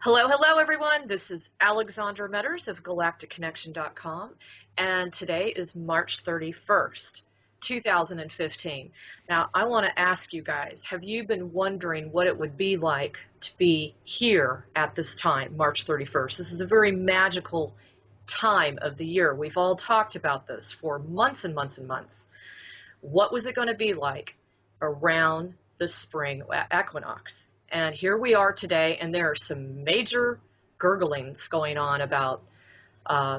Hello, everyone. This is Alexandra Metters of galacticconnection.com, and today is March 31st, 2015. Now, I want to ask you guys, have you been wondering what it would be like to be here at this time, March 31st? This is a very magical time of the year. We've all talked about this for months and months and months. What was it going to be like around the spring equinox? And here we are today, and there are some major gurglings going on about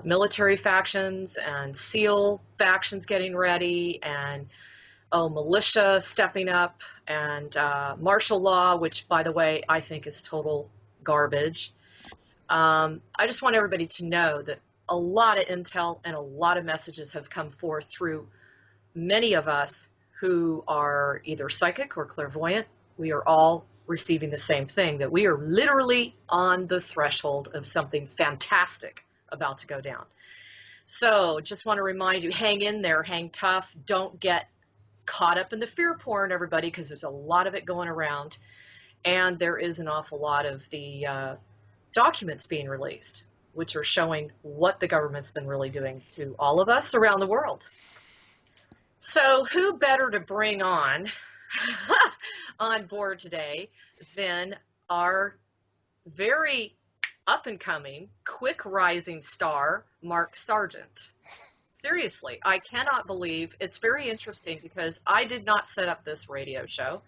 military factions and SEAL factions getting ready, and militia stepping up, and martial law, which, by the way, I think is total garbage. I just want everybody to know that a lot of intel and a lot of messages have come forth through many of us who are either psychic or clairvoyant. We are all receiving the same thing, that we are literally on the threshold of something fantastic about to go down. So just want to remind you, hang in there, hang tough, don't get caught up in the fear porn, everybody, because there's a lot of it going around, and there is an awful lot of the documents being released, which are showing what the government's been really doing to all of us around the world. So who better to bring on board today than our very up-and-coming, quick-rising star, Mark Sargent. Seriously, I cannot believe, it's very interesting because I did not set up this radio show.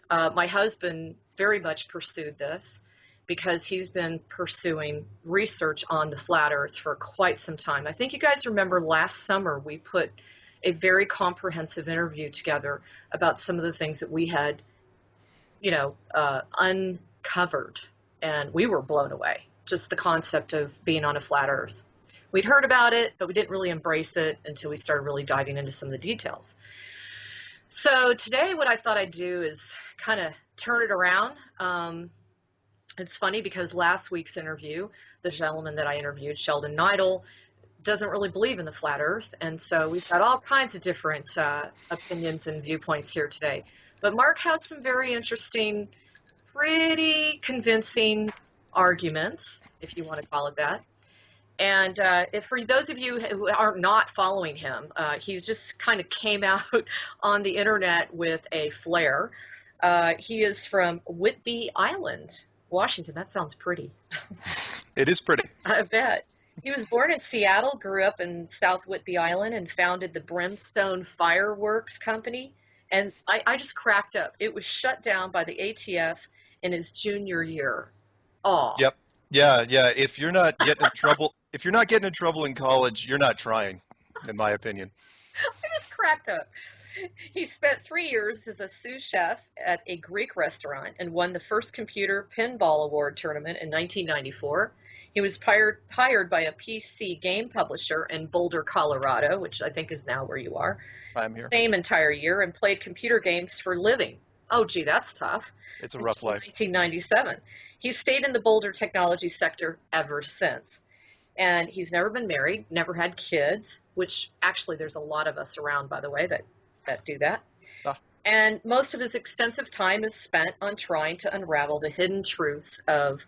My husband very much pursued this because he's been pursuing research on the flat earth for quite some time. I think you guys remember last summer we put a very comprehensive interview together about some of the things that we had, uncovered, and we were blown away. Just the concept of being on a flat earth. We'd heard about it, but we didn't really embrace it until we started really diving into some of the details. So today what I thought I'd do is kind of turn it around. It's funny because last week's interview, the gentleman that I interviewed, Sheldon Neidel, doesn't really believe in the flat earth, and so we've got all kinds of different opinions and viewpoints here today. But Mark has some very interesting, pretty convincing arguments, if you want to call it that. And if for those of you who are not following him, he's just kind of came out on the internet with a flare. He is from Whidbey Island, Washington. That sounds pretty. It is pretty. I bet. He was born in Seattle, grew up in South Whidbey Island, and founded the Brimstone Fireworks Company. And I just cracked up. It was shut down by the ATF in his junior year. Oh. Yep. Yeah. If you're not getting in trouble, in college, you're not trying, in my opinion. I just cracked up. He spent 3 years as a sous chef at a Greek restaurant and won the first computer pinball award tournament in 1994. He was hired by a PC game publisher in Boulder, Colorado, which I think is now where you are. I'm here. Same entire year, and played computer games for a living. Oh, gee, that's tough. It's a rough life. 1997. He's stayed in the Boulder technology sector ever since. And he's never been married, never had kids, which actually there's a lot of us around, by the way, that do that. And most of his extensive time is spent on trying to unravel the hidden truths of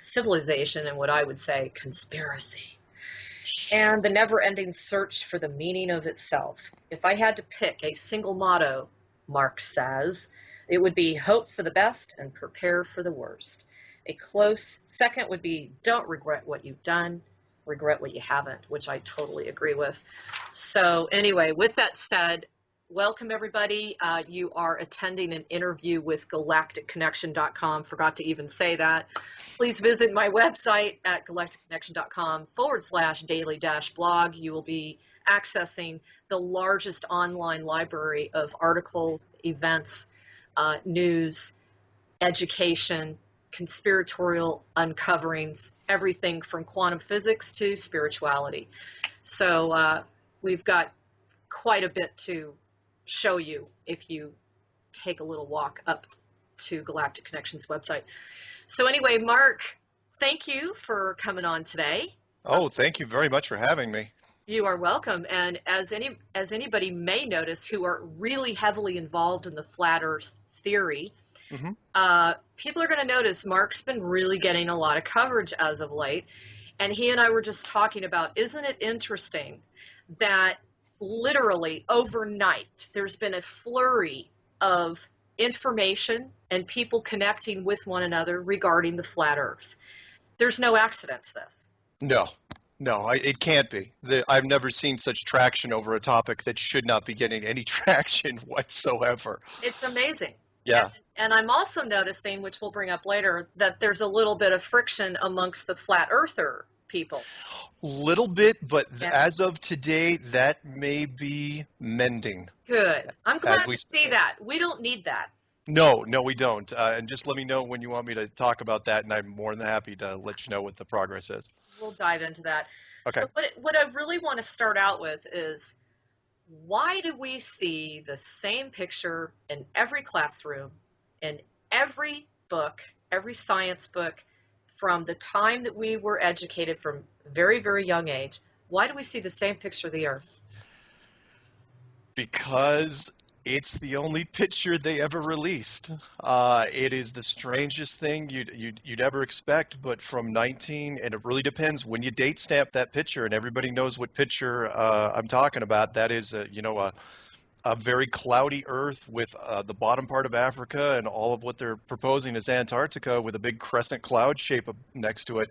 civilization and what I would say conspiracy, and the never-ending search for the meaning of itself. If I had to pick a single motto, Mark says, it would be hope for the best and prepare for the worst. A close second would be don't regret what you've done, regret what you haven't, which I totally agree with. So anyway, with that said, welcome everybody. You are attending an interview with galacticconnection.com. Forgot to even say that. Please visit my website at galacticconnection.com/daily-blog. You will be accessing the largest online library of articles, events, news, education, conspiratorial uncoverings, everything from quantum physics to spirituality. So we've got quite a bit to show you if you take a little walk up to Galactic Connection's website. So anyway, Mark, thank you for coming on today. Oh, thank you very much for having me. You are welcome. And as anybody may notice who are really heavily involved in the flat earth theory, Hmm. People are going to notice Mark's been really getting a lot of coverage as of late. And he and I were just talking about, isn't it interesting that literally overnight there's been a flurry of information and people connecting with one another regarding the flat earth? There's no accident to this. No, no, it can't be. I've never seen such traction over a topic that should not be getting any traction whatsoever. It's amazing. And, Yeah, and I'm also noticing, which we'll bring up later, that there's a little bit of friction amongst the flat earther people. little bit, but Yeah. as of today, that may be mending. Good. I'm As glad we, to see that. We don't need that. no, no, we don't. And just let me know when you want me to talk about that, and I'm more than happy to let you know what the progress is. We'll dive into that. Okay. So what I really want to start out with is, why do we see the same picture in every classroom, in every book, every science book, from the time that we were educated from a very, very young age? Why do we see the same picture of the Earth? Because it's the only picture they ever released. It is the strangest thing you'd ever expect, but from 19, and it really depends when you date stamp that picture, and everybody knows what picture I'm talking about. That is, a very cloudy Earth with the bottom part of Africa, and all of what they're proposing is Antarctica with a big crescent cloud shape next to it.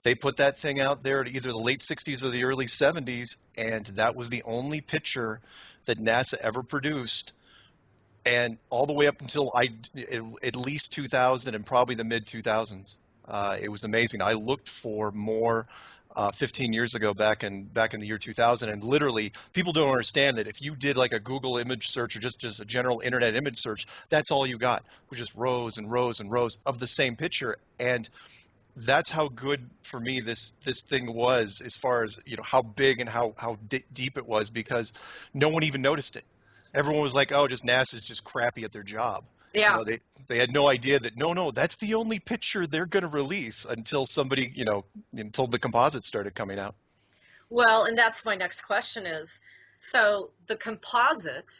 They put that thing out there at either the late 60s or the early 70s, and that was the only picture that NASA ever produced. And all the way up until at least 2000 and probably the mid 2000s, it was amazing. I looked for more 15 years ago, back in the year 2000, and literally people don't understand that if you did like a Google image search or just a general internet image search, that's all you got, was just rows and rows and rows of the same picture. And that's how good for me this thing was, as far as how big and how deep it was, because no one even noticed it. Everyone was like, oh, just NASA's just crappy at their job. Yeah. They had no idea that no, that's the only picture they're going to release until somebody, until the composites started coming out. Well, and that's my next question is, so the composite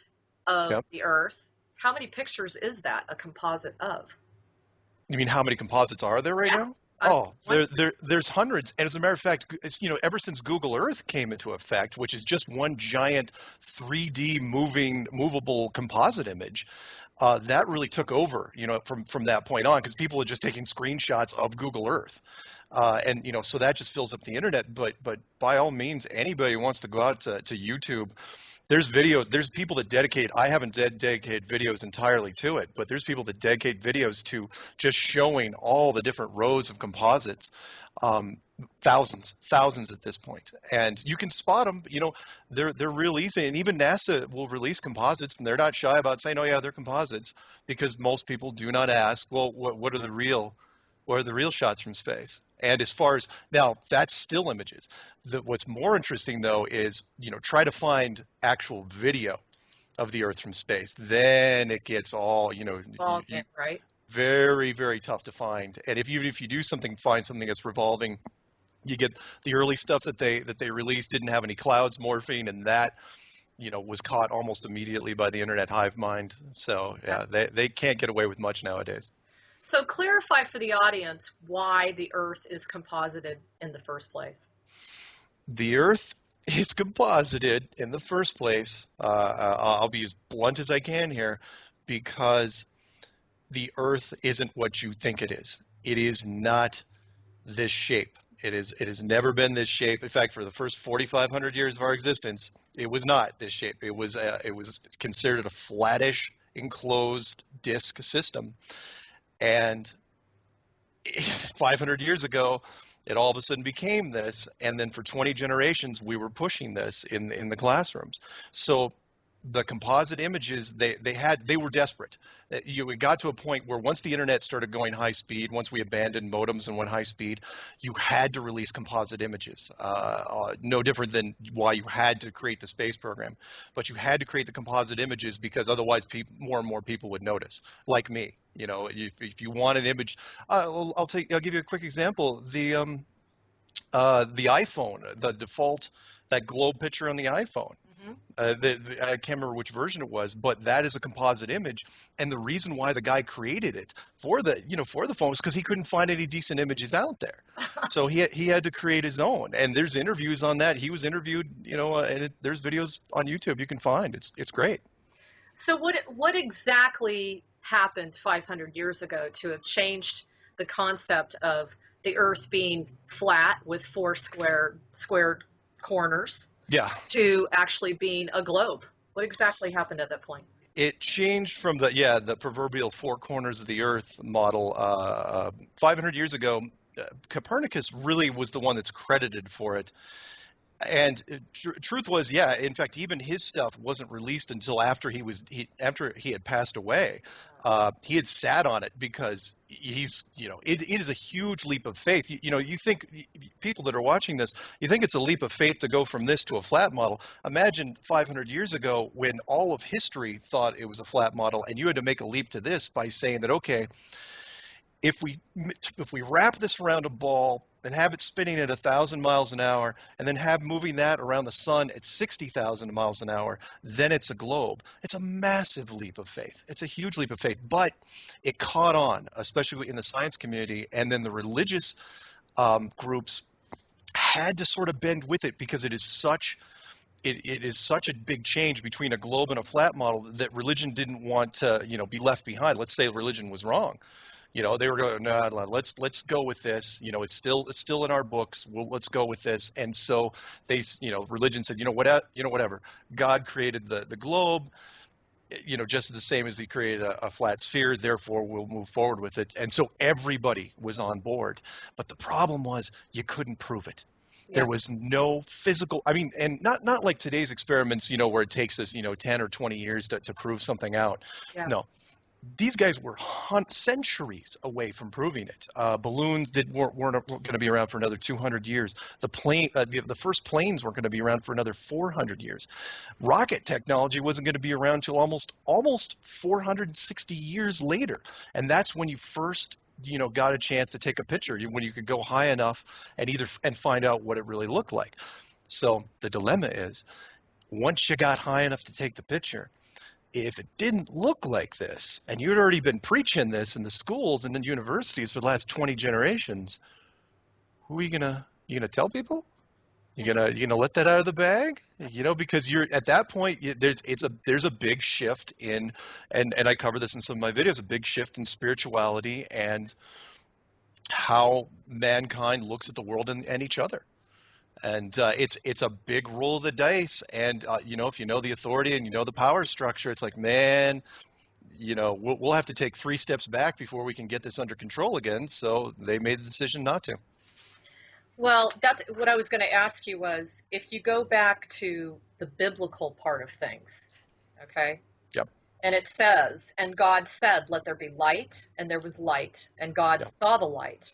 of Yep. the Earth, how many pictures is that a composite of? You mean how many composites are there right Yeah. now? Oh, there's hundreds. And as a matter of fact, it's, ever since Google Earth came into effect, which is just one giant 3D movable composite image, that really took over, from that point on, because people are just taking screenshots of Google Earth. And so that just fills up the internet. But by all means, anybody who wants to go out to YouTube, there's videos, there's people that dedicate, I haven't dedicated videos entirely to it, but there's people that dedicate videos to just showing all the different rows of composites, thousands at this point. And you can spot them, they're real easy. And even NASA will release composites, and they're not shy about saying, oh yeah, they're composites, because most people do not ask, well, what are the real shots from space? And as far as now, that's still images. What's more interesting, though, is try to find actual video of the Earth from space. Then it gets all Right? very, very tough to find. And if you do find something that's revolving, you get the early stuff that they released didn't have any clouds morphing, and that was caught almost immediately by the internet hive mind. So yeah, they can't get away with much nowadays. So clarify for the audience why the Earth is composited in the first place. The Earth is composited in the first place. I'll be as blunt as I can here, because the Earth isn't what you think it is. It is not this shape. It has never been this shape. In fact, for the first 4,500 years of our existence, it was not this shape. It was considered a flattish, enclosed disk system. And 500 years ago, it all of a sudden became this, and then for 20 generations, we were pushing this in the classrooms. So the composite images, they were desperate. We got to a point where once the internet started going high speed, once we abandoned modems and went high speed, you had to release composite images. No different than why you had to create the space program, but you had to create the composite images, because otherwise more and more people would notice, like me. If you want an image, I'll give you a quick example. The iPhone, the default, that globe picture on the iPhone. Hmm. I can't remember which version it was, but that is a composite image. And the reason why the guy created it for the phone was because he couldn't find any decent images out there. So he had to create his own. And there's interviews on that. He was interviewed, and there's videos on YouTube you can find. It's great. So what exactly happened 500 years ago to have changed the concept of the Earth being flat with four squared corners Yeah. to actually being a globe? What exactly happened at that point? It changed from the proverbial four corners of the Earth model 500 years ago. Copernicus really was the one that's credited for it. And truth was, yeah, in fact, even his stuff wasn't released until after after he had passed away. He had sat on it because it is a huge leap of faith. You think people that are watching this, you think it's a leap of faith to go from this to a flat model. Imagine 500 years ago when all of history thought it was a flat model, and you had to make a leap to this by saying that, okay, if we wrap this around a ball and have it spinning at 1,000 miles an hour, and then have moving that around the sun at 60,000 miles an hour, then it's a globe. It's a massive leap of faith. It's a huge leap of faith, but it caught on, especially in the science community, and then the religious groups had to sort of bend with it because it is such a big change between a globe and a flat model that religion didn't want to, be left behind. Let's say religion was wrong. They were going, no, let's go with this. It's still in our books. Let's go with this. And so religion said, whatever. God created the globe, just the same as he created a flat sphere. Therefore, we'll move forward with it. And so everybody was on board. But the problem was you couldn't prove it. Yeah. There was no physical, and not like today's experiments, where it takes us, 10 or 20 years to prove something out. Yeah. No. These guys were centuries away from proving it. Balloons weren't going to be around for another 200 years. The first planes weren't going to be around for another 400 years. Rocket technology wasn't going to be around till almost 460 years later. And that's when you first got a chance to take a picture, when you could go high enough and find out what it really looked like. So the dilemma is, once you got high enough to take the picture, if it didn't look like this, and you'd already been preaching this in the schools and in universities for the last 20 generations, who are you gonna tell people? You gonna let that out of the bag? Because you're at that point, there's a big shift in, and I cover this in some of my videos, a big shift in spirituality and how mankind looks at the world and each other. And it's a big roll of the dice. And, if you know the authority and the power structure, it's like, man, we'll have to take 3 steps back before we can get this under control again. So they made the decision not to. Well, that's what I was going to ask you was, if you go back to the biblical part of things, okay? Yep. And it says, and God said, let there be light, and there was light, and God saw the light.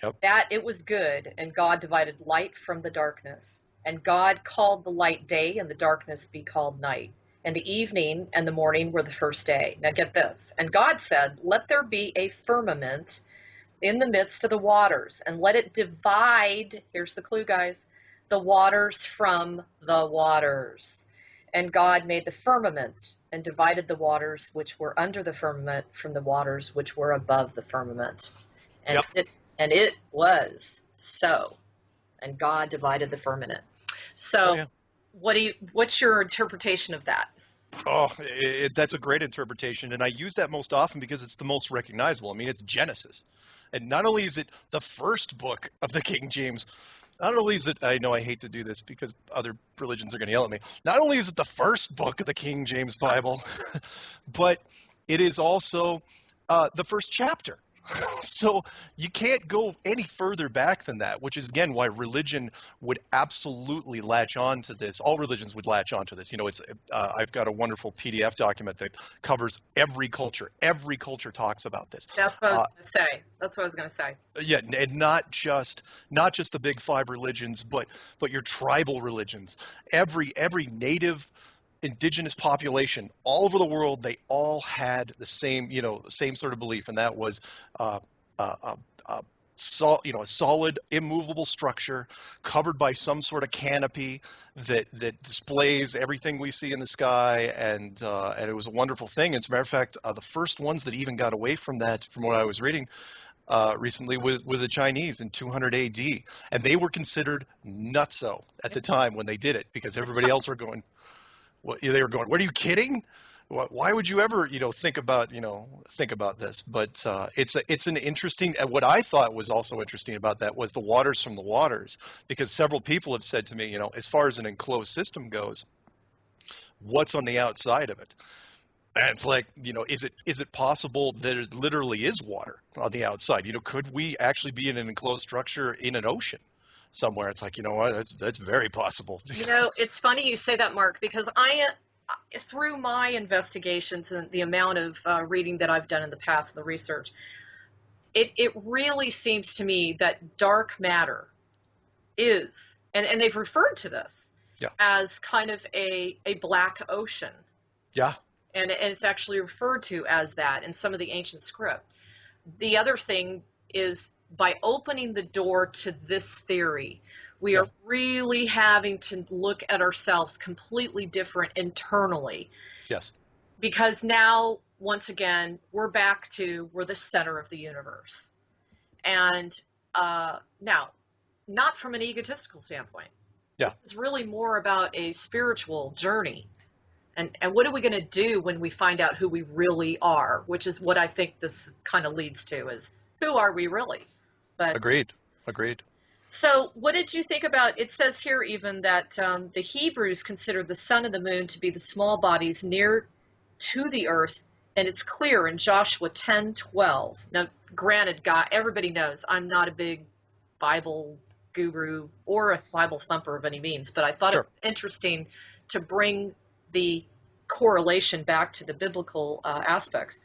Yep. That it was good, and God divided light from the darkness. And God called the light day, and the darkness be called night. And the evening and the morning were the first day. Now get this. And God said, let there be a firmament in the midst of the waters, and let it divide, here's the clue, guys, the waters from the waters. And God made the firmament, and divided the waters which were under the firmament from the waters which were above the firmament. And it was so. And God divided the firmament. So what's your interpretation of that? Oh, that's a great interpretation. And I use that most often because it's the most recognizable. I mean, it's Genesis. And not only is it the first book of the King James, not only is it, I know I hate to do this because other religions are going to yell at me, not only is it the first book of the King James Bible, but it is also the first chapter. So you can't go any further back than that, which is, again, why religion would absolutely latch on to this. All religions would latch on to this. I've got a wonderful PDF document that covers every culture. Every culture talks about this. That's what I was going to say. That's what I was going to say. Yeah, and not just the big 5 religions, but your tribal religions. Every native indigenous population all over the world, they all had the same sort of belief, and that was a solid, immovable structure covered by some sort of canopy that displays everything we see in the sky, and it was a wonderful thing. As a matter of fact, the first ones that even got away from that, from what I was reading recently, with the Chinese in 200 AD, and they were considered nutso at the time when they did it, because everybody else were going, what, they were going, what, are you kidding? Why would you ever, think about this? But it's an interesting. And what I thought was also interesting about that was the waters from the waters, because several people have said to me, as far as an enclosed system goes, what's on the outside of it? And it's like, is it possible that it literally is water on the outside? Could we actually be in an enclosed structure in an ocean somewhere? It's like, what, that's very possible. It's funny you say that, Mark, because through my investigations and the amount of reading that I've done in the past, the research, it really seems to me that dark matter is, and they've referred to this as kind of a black ocean. Yeah. And it's actually referred to as that in some of the ancient script. The other thing is, by opening the door to this theory, we are really having to look at ourselves completely different internally. Yes. Because now, once again, we're the center of the universe. And now, not from an egotistical standpoint. Yeah. It's really more about a spiritual journey. And what are we going to do when we find out who we really are, which is what I think this kind of leads to, is who are we really? But Agreed. So what did you think about, it says here even that the Hebrews considered the sun and the moon to be the small bodies near to the earth, and it's clear in Joshua 10:12. Now, granted, God, everybody knows I'm not a big Bible guru or a Bible thumper of any means, but I thought it was interesting to bring the correlation back to the biblical aspects.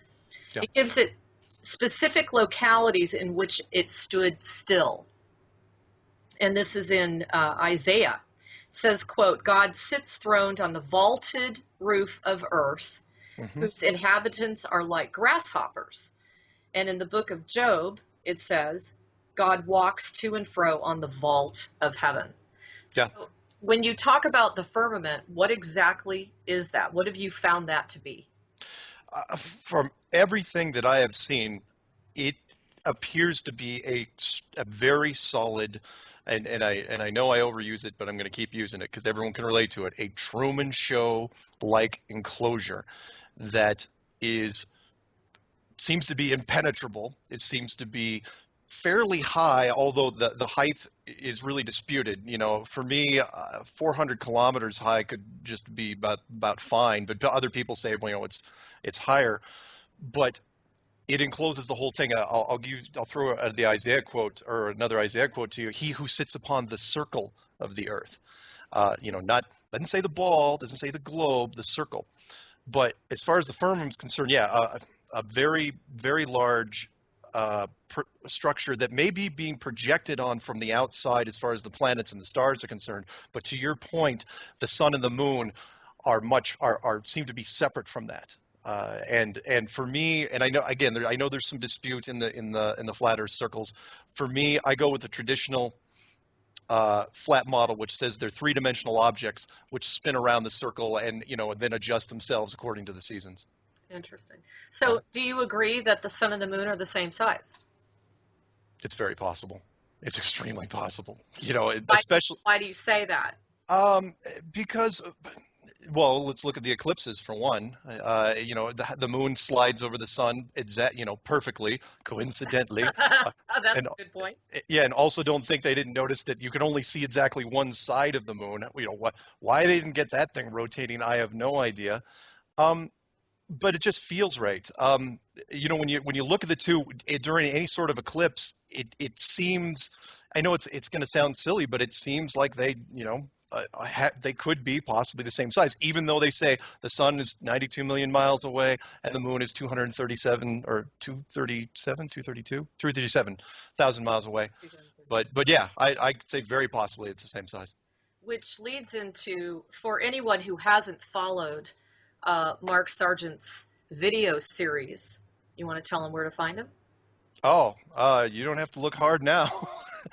Yeah. It gives it specific localities in which it stood still. And this is in Isaiah. It says, quote, God sits throned on the vaulted roof of earth, whose inhabitants are like grasshoppers. And in the book of Job, it says, God walks to and fro on the vault of heaven. So when you talk about the firmament, what exactly is that? What have you found that to be? From everything that I have seen, it appears to be a very solid, and I know I overuse it, but I'm going to keep using it because everyone can relate to it, a Truman Show-like enclosure that seems to be impenetrable. It seems to be fairly high, although the height is really disputed. For me, 400 kilometers high could just be about fine, but other people say, it's higher. But it encloses the whole thing. I'll throw the Isaiah quote, or another Isaiah quote to you. He who sits upon the circle of the earth. Doesn't say the ball, doesn't say the globe, the circle. But as far as the firmament is concerned, a very, very large structure that may be being projected on from the outside as far as the planets and the stars are concerned. But to your point, the sun and the moon seem to be separate from that. And for me, and I know there's some dispute in the flat Earth circles. For me, I go with the traditional flat model, which says they're three-dimensional objects which spin around the circle and then adjust themselves according to the seasons. Interesting. So do you agree that the sun and the moon are the same size? It's very possible. It's extremely possible. Especially. Why do you say that? Because, well, let's look at the eclipses for one. The moon slides over the sun, perfectly, coincidentally. That's a good point. Yeah, and also don't think they didn't notice that you can only see exactly one side of the moon. Why they didn't get that thing rotating, I have no idea. But it just feels right. When you look at the two during any sort of eclipse, it seems. I know it's going to sound silly, but it seems like they could be possibly the same size, even though they say the sun is 92 million miles away and the moon is 237,000 miles away. But yeah, I'd say very possibly it's the same size. Which leads into, for anyone who hasn't followed Mark Sargent's video series, you want to tell them where to find him? Oh, you don't have to look hard now.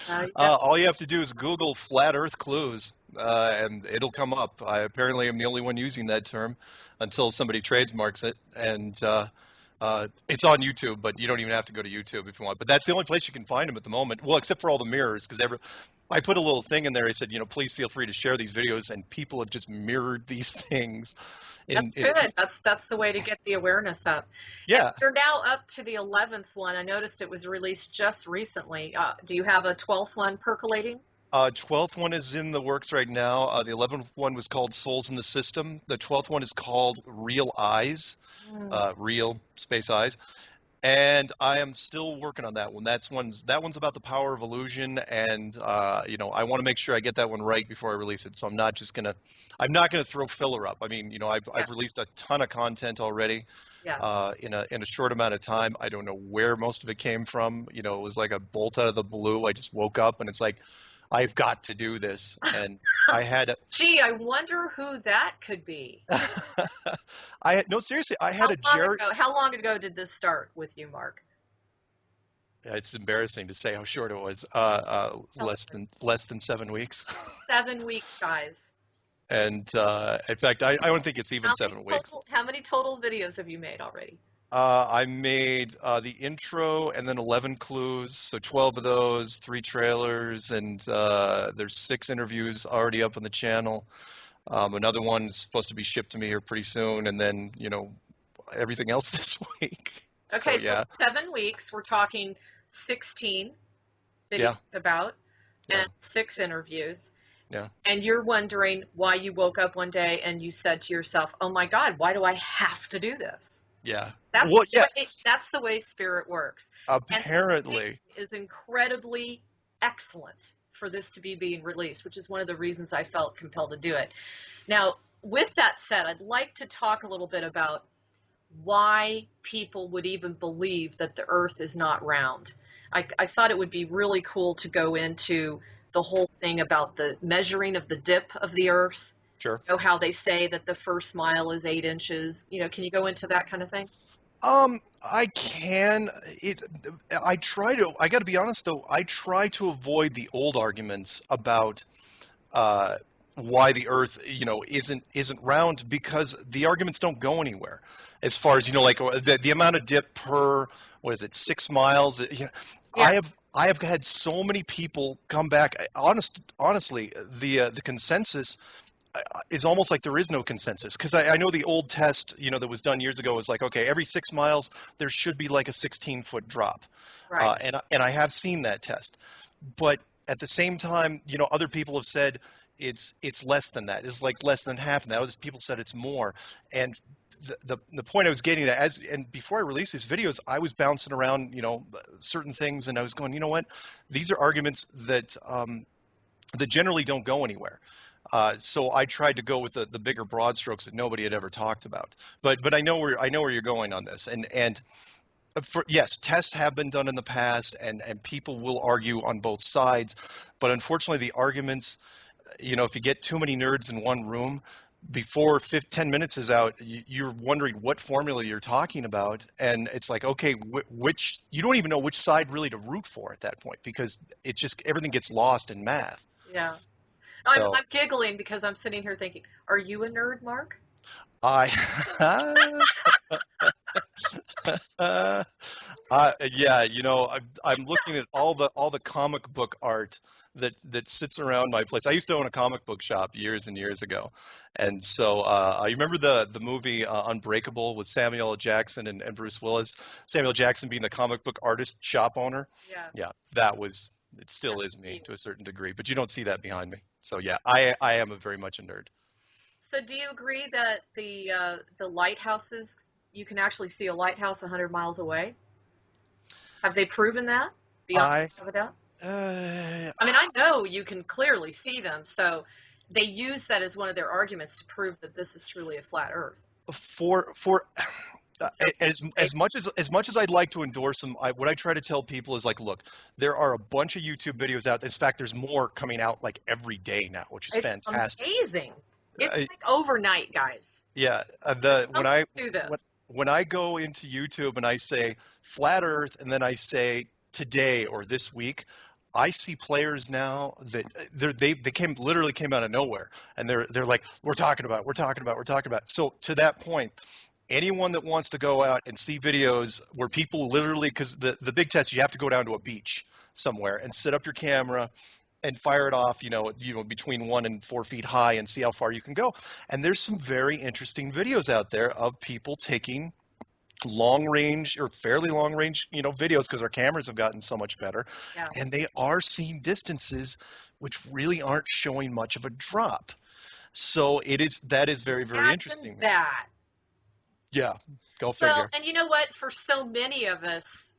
Yeah. All you have to do is Google flat Earth clues, and it'll come up. I apparently am the only one using that term until somebody trademarks it, and it's on YouTube, but you don't even have to go to YouTube if you want. But that's the only place you can find them at the moment. Well, except for all the mirrors, because I put a little thing in there. I said, please feel free to share these videos, and people have just mirrored these things. That's good. That's the way to get the awareness up. And Yeah. you're now up to the 11th one. I noticed it was released just recently. Do you have a 12th one percolating? 12th one is in the works right now. The 11th one was called Souls in the System. The 12th one is called Real Eyes, Mm. real space eyes. And I am still working on that one. That one's about the power of illusion, and I want to make sure I get that one right before I release it. So I'm not gonna throw filler up. I mean, Yeah. I've released a ton of content already, Yeah. in a short amount of time. I don't know where most of it came from. It was like a bolt out of the blue. I just woke up and it's like, I've got to do this, and I had a, Gee, I wonder who that could be. no, seriously, I How had a long Jerry. ago? How long ago did this start with you, Mark? It's embarrassing to say how short it was. Tell us. Less than 7 weeks. 7 weeks, guys. And in fact, I don't think it's even How many 7 weeks. how many total videos have you made already? I made the intro and then 11 clues, so 12 of those, 3 trailers, and there's 6 interviews already up on the channel. Another one's supposed to be shipped to me here pretty soon, and then everything else this week. Okay, So yeah, 7 weeks. We're talking 16 yeah, videos about yeah, and 6 interviews. yeah, And you're wondering why you woke up one day and you said to yourself, "Oh my God, why do I have to do this?" yeah. That's Well, the yeah, way, that's the way spirit works. And apparently. it is incredibly excellent for this to be being released, which is one of the reasons I felt compelled to do it. Now, with that said, I'd like to talk a little bit about why people would even believe that the Earth is not round. I thought it would be really cool to go into the whole thing about the measuring of the dip of the Earth. Sure. How they say that the first mile is 8 inches. Can you go into that kind of thing? I can. I got to be honest though, I try to avoid the old arguments about uh, why the Earth, isn't round, because the arguments don't go anywhere. As far as like the amount of dip per, what is it, 6 miles? Yeah. I have had so many people come back. Honestly, the consensus is almost like there is no consensus, because I know the old test, that was done years ago was like, okay, every 6 miles there should be like a 16-foot drop, Right. and I have seen that test, but at the same time, other people have said it's less than that. It's like less than half now. Other people said it's more, and the point I was getting at, and before I released these videos, I was bouncing around, certain things, and I was going, you know what, these are arguments that that generally don't go anywhere. So I tried to go with the bigger broad strokes that nobody had ever talked about. But I know where you're going on this. And yes, tests have been done in the past, and people will argue on both sides. But unfortunately, the arguments, if you get too many nerds in one room, before 10 minutes is out, you're wondering what formula you're talking about, and it's like, okay, which you don't even know which side really to root for at that point, because it's just everything gets lost in math. Yeah. So I'm giggling because I'm sitting here thinking, are you a nerd, Mark? I, yeah, I'm looking at all the comic book art that sits around my place. I used to own a comic book shop years and years ago, and so I remember the movie Unbreakable with Samuel L. Jackson and Bruce Willis. Samuel Jackson being the comic book artist shop owner. Yeah. Yeah, it still is me to a certain degree, but you don't see that behind me. So yeah, I am very much a nerd. So do you agree that the lighthouses, you can actually see a lighthouse 100 miles away? Have they proven that beyond I a doubt? uh, I mean, I know you can clearly see them, so they use that as one of their arguments to prove that this is truly a flat Earth. for as much as I'd like to endorse them, what I try to tell people is like, look, there are a bunch of YouTube videos out. In fact, there's more coming out like every day now, which is It's fantastic. amazing. It's I- like overnight, guys. Yeah, Do this. when I go into YouTube and I say flat Earth and then I say today or this week, I see players now that they literally came out of nowhere, and they're like, we're talking about. So to that point, anyone that wants to go out and see videos where people literally, because the big test, you have to go down to a beach somewhere and set up your camera and fire it off, between 1 and 4 feet high, and see how far you can go. And there's some very interesting videos out there of people taking long range or fairly long range, videos, because our cameras have gotten so much better, Yeah. and they are seeing distances which really aren't showing much of a drop. So that is very, very interesting. That. Yeah, go figure. Well, and you know what? For so many of us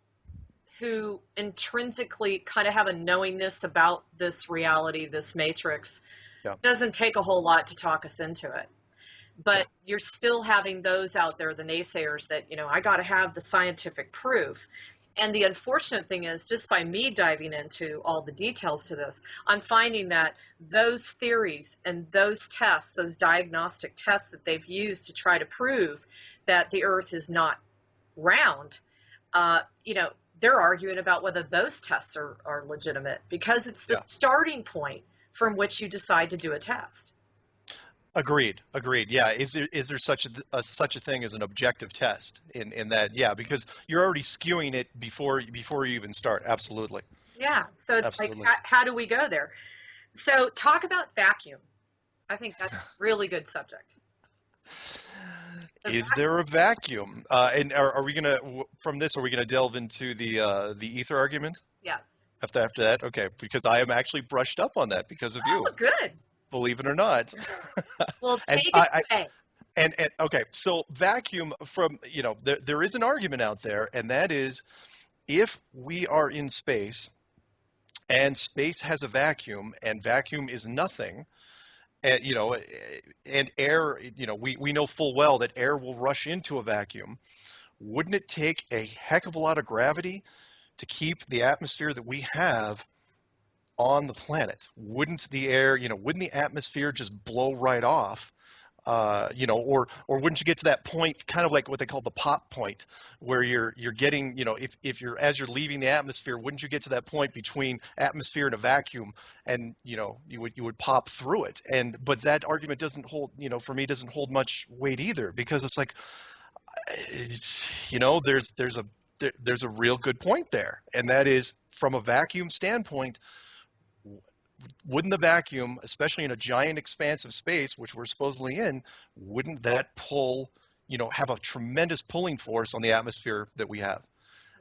who intrinsically kind of have a knowingness about this reality, this matrix, Yeah. doesn't take a whole lot to talk us into it. But you're still having those out there, the naysayers, that, I got to have the scientific proof. And the unfortunate thing is, just by me diving into all the details to this, I'm finding that those theories and those tests, those diagnostic tests that they've used to try to prove that the Earth is not round, they're arguing about whether those tests are legitimate, because it's the starting point from which you decide to do a test. Agreed. Yeah. Is there such a thing as an objective test in that? Yeah, because you're already skewing it before you even start. Absolutely. Yeah. So it's Absolutely. like, how do we go there? So talk about vacuum. I think that's a really good subject. Is there a vacuum? And are we gonna from this? Are we gonna delve into the ether argument? Yes. After that, okay. Because I am actually brushed up on that because of you. Oh, good. Believe it or not. Well, take it away. And okay, so vacuum there is an argument out there, and that is, if we are in space and space has a vacuum and vacuum is nothing, and and air, we know full well that air will rush into a vacuum. Wouldn't it take a heck of a lot of gravity to keep the atmosphere that we have on the planet? Wouldn't the air, wouldn't the atmosphere just blow right off? Or wouldn't you get to that point, kind of like what they call the pop point, where you're getting, if you're, as you're leaving the atmosphere, wouldn't you get to that point between atmosphere and a vacuum, and you would pop through it? But that argument doesn't hold, for me, doesn't hold much weight either, because it's like, there's a real good point there, and that is, from a vacuum standpoint, wouldn't the vacuum, especially in a giant expanse of space, which we're supposedly in, wouldn't that pull, have a tremendous pulling force on the atmosphere that we have?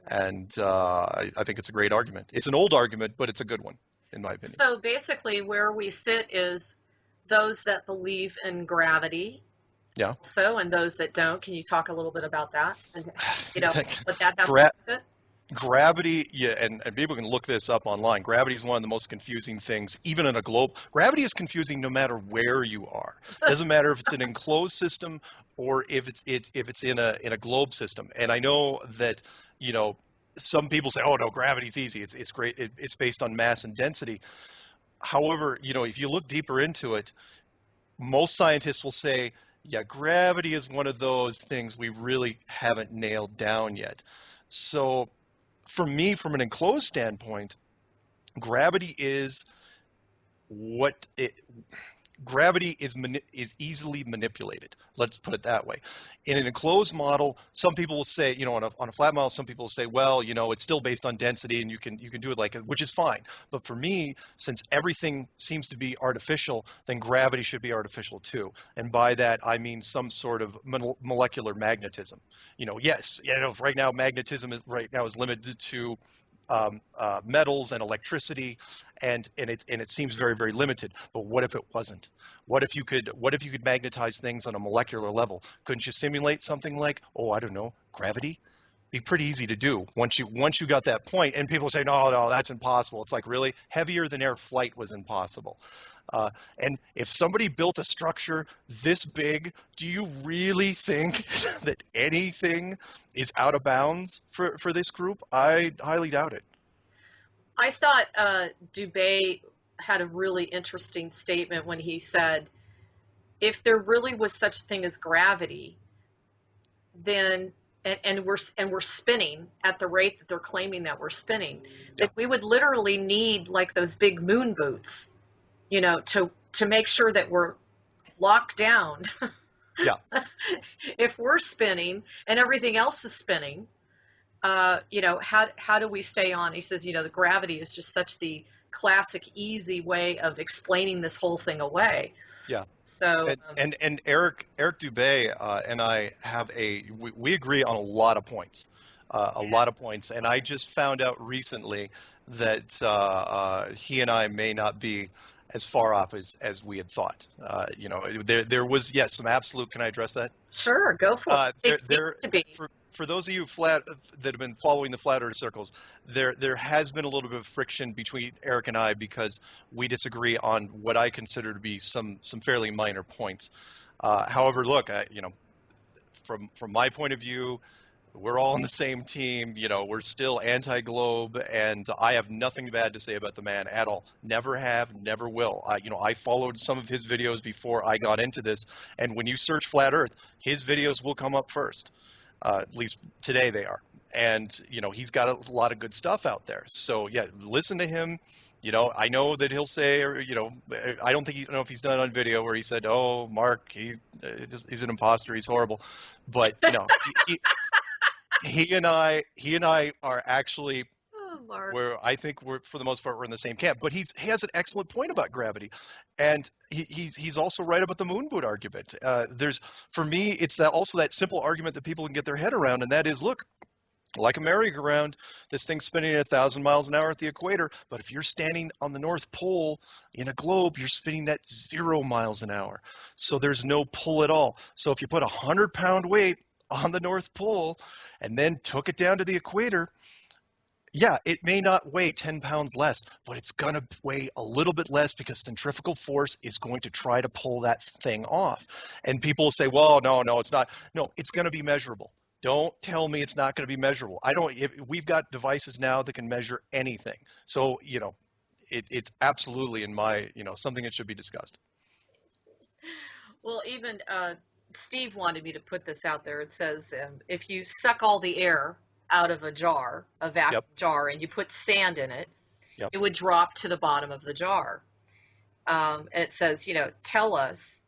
And I think it's a great argument. It's an old argument, but it's a good one, in my opinion. So basically, where we sit is those that believe in gravity. Yeah. So, and those that don't. Can you talk a little bit about that? And, what that has to do with it? Gravity, yeah, and people can look this up online. Gravity is one of the most confusing things, even in a globe. Gravity is confusing no matter where you are. It doesn't matter if it's an enclosed system or if it's in a globe system. And I know that, some people say, oh no, gravity's easy. It's great. It's based on mass and density. However, if you look deeper into it, most scientists will say, yeah, gravity is one of those things we really haven't nailed down yet. So for me, from an enclosed standpoint, gravity is easily manipulated. Let's put it that way. In an enclosed model, some people will say, on a flat model, some people will say, well, it's still based on density, and you can do it which is fine. But for me, since everything seems to be artificial, then gravity should be artificial too. And by that, I mean some sort of molecular magnetism. Yes, right now magnetism is limited to metals and electricity, and it seems very, very limited. But what if it wasn't? What if you could magnetize things on a molecular level? Couldn't you simulate something like, I don't know, gravity? Be pretty easy to do once you got that point. And people say, no, that's impossible. It's like, really? Heavier than air flight was impossible. And if somebody built a structure this big, do you really think that anything is out of bounds for this group? I highly doubt it. I thought Dubé had a really interesting statement when he said, if there really was such a thing as gravity, then and we're spinning at the rate that they're claiming that we're spinning, Yeah. that we would literally need like those big moon boots, to make sure that we're locked down. Yeah. If we're spinning and everything else is spinning, how do we stay on? He says, the gravity is just such the classic, easy way of explaining this whole thing away. Yeah. So And Eric Dubé and I have we agree on a lot of points, and I just found out recently that he and I may not be as far off as we had thought. There was, yes, some absolute. Can I address that? sure, go for it. It needs to be. For those of you that have been following the Flat Earth circles, there has been a little bit of friction between Eric and I because we disagree on what I consider to be some fairly minor points. However, look, from my point of view, we're all on the same team. We're still anti-globe, and I have nothing bad to say about the man at all. Never have, never will. I followed some of his videos before I got into this, and when you search Flat Earth, his videos will come up first. At least today they are. And, he's got a lot of good stuff out there. So, yeah, listen to him. I know that he'll say, I don't think if he's done it on video where he said, oh, Mark, he's an imposter, he's horrible. But, he and I are actually where I think for the most part, we're in the same camp. But he has an excellent point about gravity. And he's also right about the moon boot argument. For me, it's also that simple argument that people can get their head around, and that is, look, like a merry-go-round, this thing's spinning at 1,000 miles an hour at the equator, but if you're standing on the North Pole in a globe, you're spinning at 0 miles an hour. So there's no pull at all. So if you put a 100-pound weight on the North Pole and then took it down to the equator, yeah, it may not weigh 10 pounds less, but it's going to weigh a little bit less because centrifugal force is going to try to pull that thing off. And people will say, well, no, it's not. No, it's going to be measurable. Don't tell me it's not going to be measurable. We've got devices now that can measure anything. So, it's absolutely something that should be discussed. Well, even Steve wanted me to put this out there. It says, if you suck all the air out of a vacuum jar, and you put sand in it, it would drop to the bottom of the jar. And it says, tell us,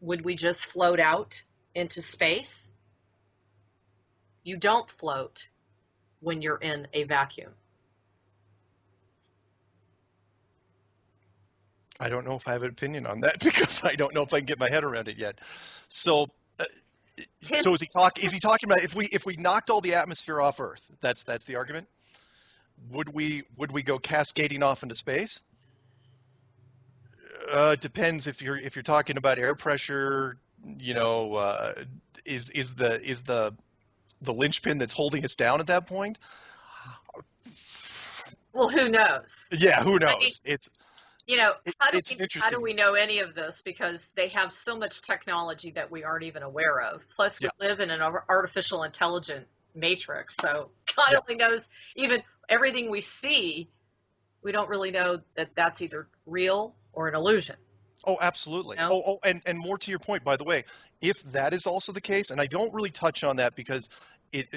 would we just float out into space? You don't float when you're in a vacuum. I don't know if I have an opinion on that because I don't know if I can get my head around it yet. So is he talking about if we knocked all the atmosphere off Earth? That's the argument. Would we go cascading off into space? Depends if you're talking about air pressure. Is the linchpin that's holding us down at that point? Well, who knows? Yeah, who knows? How do we know any of this? Because they have so much technology that we aren't even aware of. Plus, we live in an artificial intelligent matrix. So God only knows, even everything we see, we don't really know that that's either real or an illusion. Oh, absolutely. And more to your point, by the way, if that is also the case, and I don't really touch on that because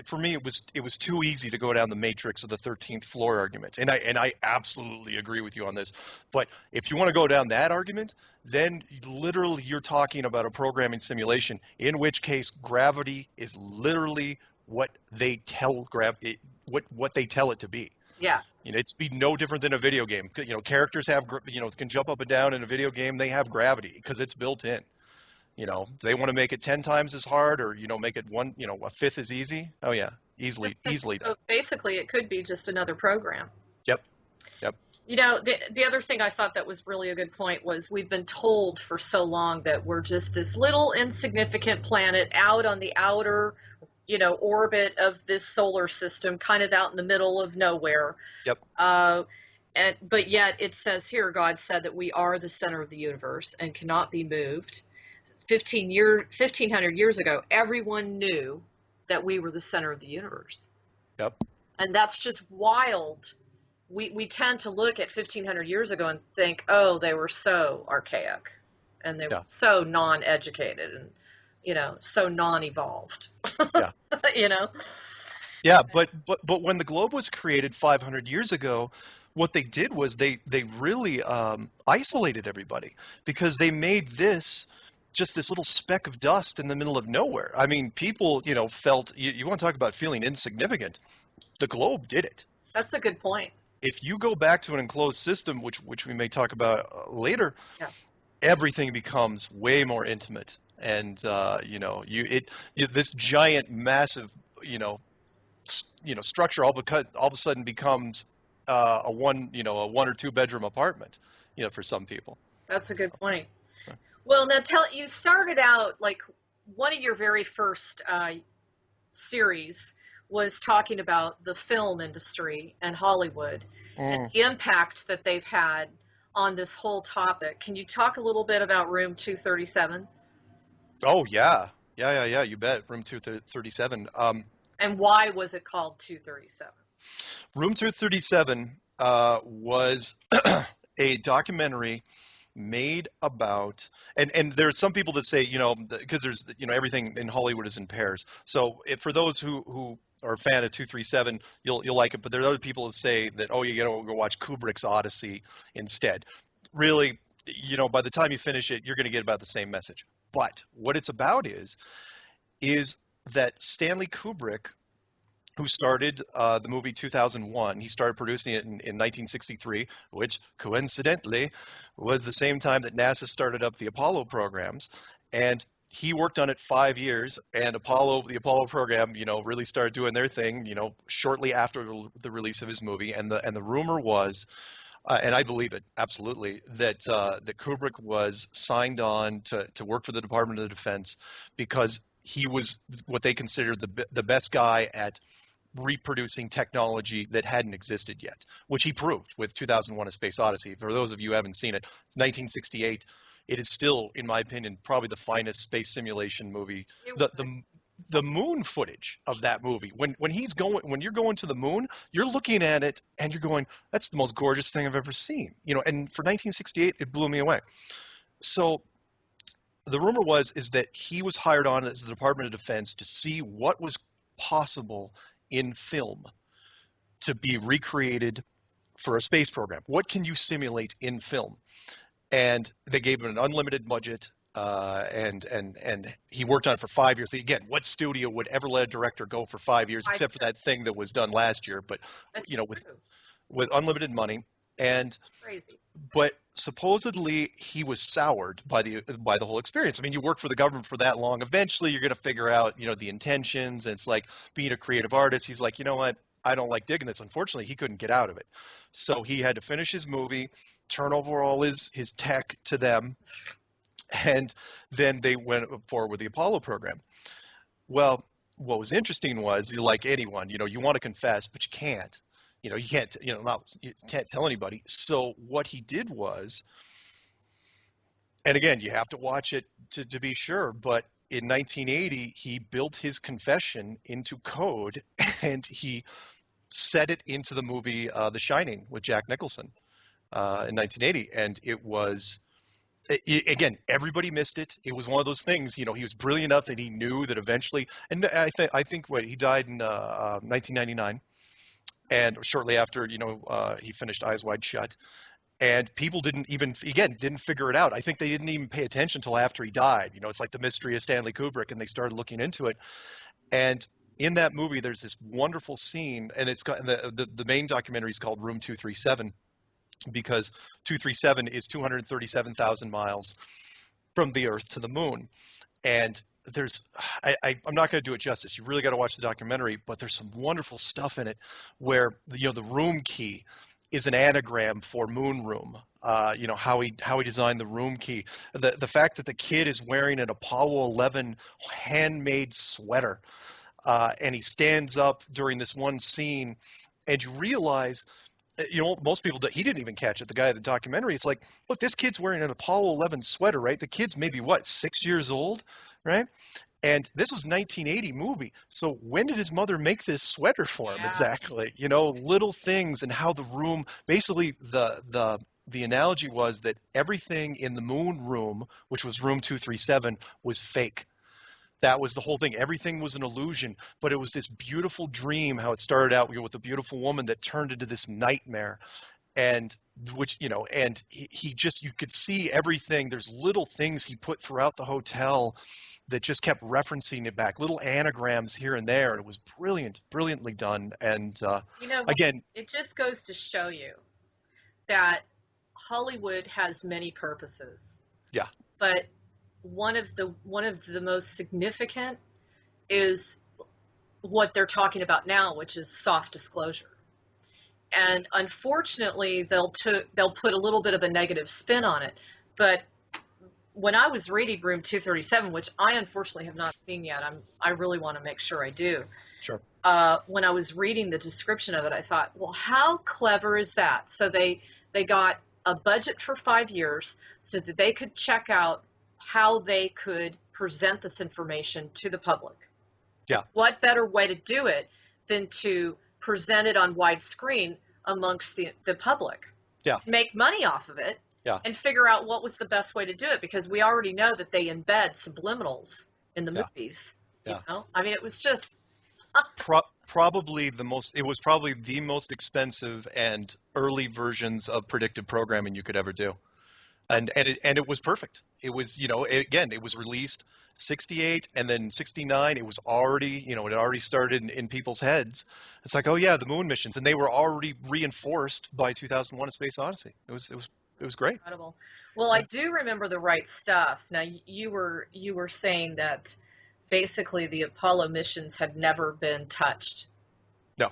for me it was too easy to go down the matrix of the 13th floor argument, and I absolutely agree with you on this. But if you want to go down that argument, then literally you're talking about a programming simulation, in which case gravity is literally what they tell what they tell it to be. Yeah. It's be no different than a video game. Characters can jump up and down in a video game. They have gravity because it's built in. They want to make it 10 times as hard, or make it a fifth as easy. Oh yeah, easily done. So basically, it could be just another program. Yep. The other thing I thought that was really a good point was we've been told for so long that we're just this little insignificant planet out on the outer orbit of this solar system, kind of out in the middle of nowhere. Yep. But yet it says here, God said that we are the center of the universe and cannot be moved. 1,500 years ago, everyone knew that we were the center of the universe. Yep. And that's just wild. We tend to look at 1,500 years ago and think, oh, they were so archaic and they were so non-educated, and so non-evolved, Yeah. you know? Yeah, but when the globe was created 500 years ago, what they did was they really isolated everybody because they made this just this little speck of dust in the middle of nowhere. I mean, people, felt you want to talk about feeling insignificant. The globe did it. That's a good point. If you go back to an enclosed system, which we may talk about later, Yeah. everything becomes way more intimate, and this giant, massive, structure all of a sudden becomes a one or two bedroom apartment, for some people. That's a good point. So, Well, now you started out like one of your very first series was talking about the film industry and Hollywood and mm. the impact that they've had on this whole topic. Can you talk a little bit about Room 237? Oh yeah, yeah. You bet. Room 237. And why was it called 237? Room 237 was a documentary made about, and there are some people that say, because there's, everything in Hollywood is in pairs. So for those who are a fan of 237, you'll like it. But there are other people that say that, oh, you gotta go watch Kubrick's Odyssey instead. Really, by the time you finish it, you're going to get about the same message. But what it's about is that Stanley Kubrick, who started the movie 2001. He started producing it in 1963, which coincidentally was the same time that NASA started up the Apollo programs. And he worked on it 5 years, and the Apollo program, really started doing their thing, shortly after the release of his movie. And the rumor was, and I believe it absolutely, that Kubrick was signed on to work for the Department of Defense because he was what they considered the best guy at reproducing technology that hadn't existed yet, which he proved with 2001: A Space Odyssey. For those of you who haven't seen it, it's 1968. It is still, in my opinion, probably the finest space simulation movie. The moon footage of that movie, when you're going to the moon, you're looking at it and you're going, that's the most gorgeous thing I've ever seen. And for 1968, it blew me away. So the rumor is that he was hired on as the Department of Defense to see what was possible in film to be recreated for a space program. What can you simulate in film? And they gave him an unlimited budget, and he worked on it for 5 years. Again, what studio would ever let a director go for 5 years, except for that thing that was done last year? But with unlimited money, and crazy. But supposedly he was soured by the whole experience. I mean, you work for the government for that long, eventually you're going to figure out, the intentions. And it's like being a creative artist. He's like, you know what? I don't like digging this. Unfortunately, he couldn't get out of it. So he had to finish his movie, turn over all his tech to them, and then they went forward with the Apollo program. Well, what was interesting was, like anyone, you want to confess, but you can't. You can't tell anybody. So what he did was, and again, you have to watch it to be sure, but in 1980, he built his confession into code, and he set it into the movie The Shining with Jack Nicholson in 1980. And it was, again, everybody missed it. It was one of those things, he was brilliant enough that he knew that eventually, and I think he died in 1999. And shortly after, he finished Eyes Wide Shut. And people didn't figure it out. I think they didn't even pay attention until after he died. It's like the mystery of Stanley Kubrick, and they started looking into it. And in that movie, there's this wonderful scene, and it's got the main documentary is called Room 237, because 237 is 237,000 miles from the Earth to the moon. And I'm not going to do it justice. You really got to watch the documentary, but there's some wonderful stuff in it where, the room key is an anagram for moon room. How he designed the room key. The fact that the kid is wearing an Apollo 11 handmade sweater, and he stands up during this one scene, and you realize, most people, he didn't even catch it. The guy in the documentary, it's like, look, this kid's wearing an Apollo 11 sweater, right? The kid's maybe 6 years old, right? And this was 1980 movie. So when did his mother make this sweater for him? Yeah. Exactly. Little things, and how the room, basically the analogy was that everything in the moon room, which was room 237, was fake. That was the whole thing. Everything was an illusion, but it was this beautiful dream, how it started out with a beautiful woman that turned into this nightmare. And which, and he just, you could see everything. There's little things he put throughout the hotel that just kept referencing it back, little anagrams here and there. And it was brilliantly done. And again, it just goes to show you that Hollywood has many purposes. Yeah. But one of the most significant is what they're talking about now, which is soft disclosure. And unfortunately, they'll put a little bit of a negative spin on it. But when I was reading Room 237, which I unfortunately have not seen yet, I really want to make sure I do. Sure. When I was reading the description of it, I thought, well, how clever is that? So they got a budget for 5 years so that they could check out how they could present this information to the public. Yeah. What better way to do it than to present it on widescreen amongst the public? Yeah. Make money off of it. Yeah. And figure out what was the best way to do it, because we already know that they embed subliminals in the movies. Yeah. I mean, it was just probably the most expensive and early versions of predictive programming you could ever do. And it was perfect. It was, again, it was released 68 and then 69. It was already, it had already started in people's heads. It's like, oh yeah, the moon missions, and they were already reinforced by 2001: A Space Odyssey. It was great. Incredible. Well, I do remember The Right Stuff. Now, you were saying that basically the Apollo missions had never been touched. No,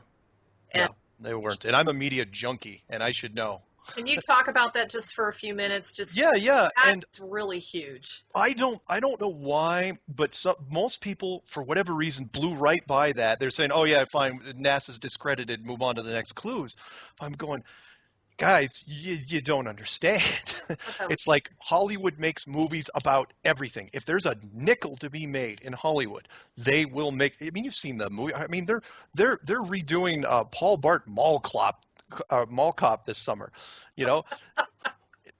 they weren't. And I'm a media junkie, and I should know. Can you talk about that just for a few minutes? Yeah, and it's really huge. I don't know why, but most people, for whatever reason, blew right by that. They're saying, "Oh yeah, fine, NASA's discredited. Move on to the next clues." I'm going, guys, you don't understand. It's like Hollywood makes movies about everything. If there's a nickel to be made in Hollywood, they will make. I mean, you've seen the movie. I mean, they're redoing Paul Bart Mall Cop this summer.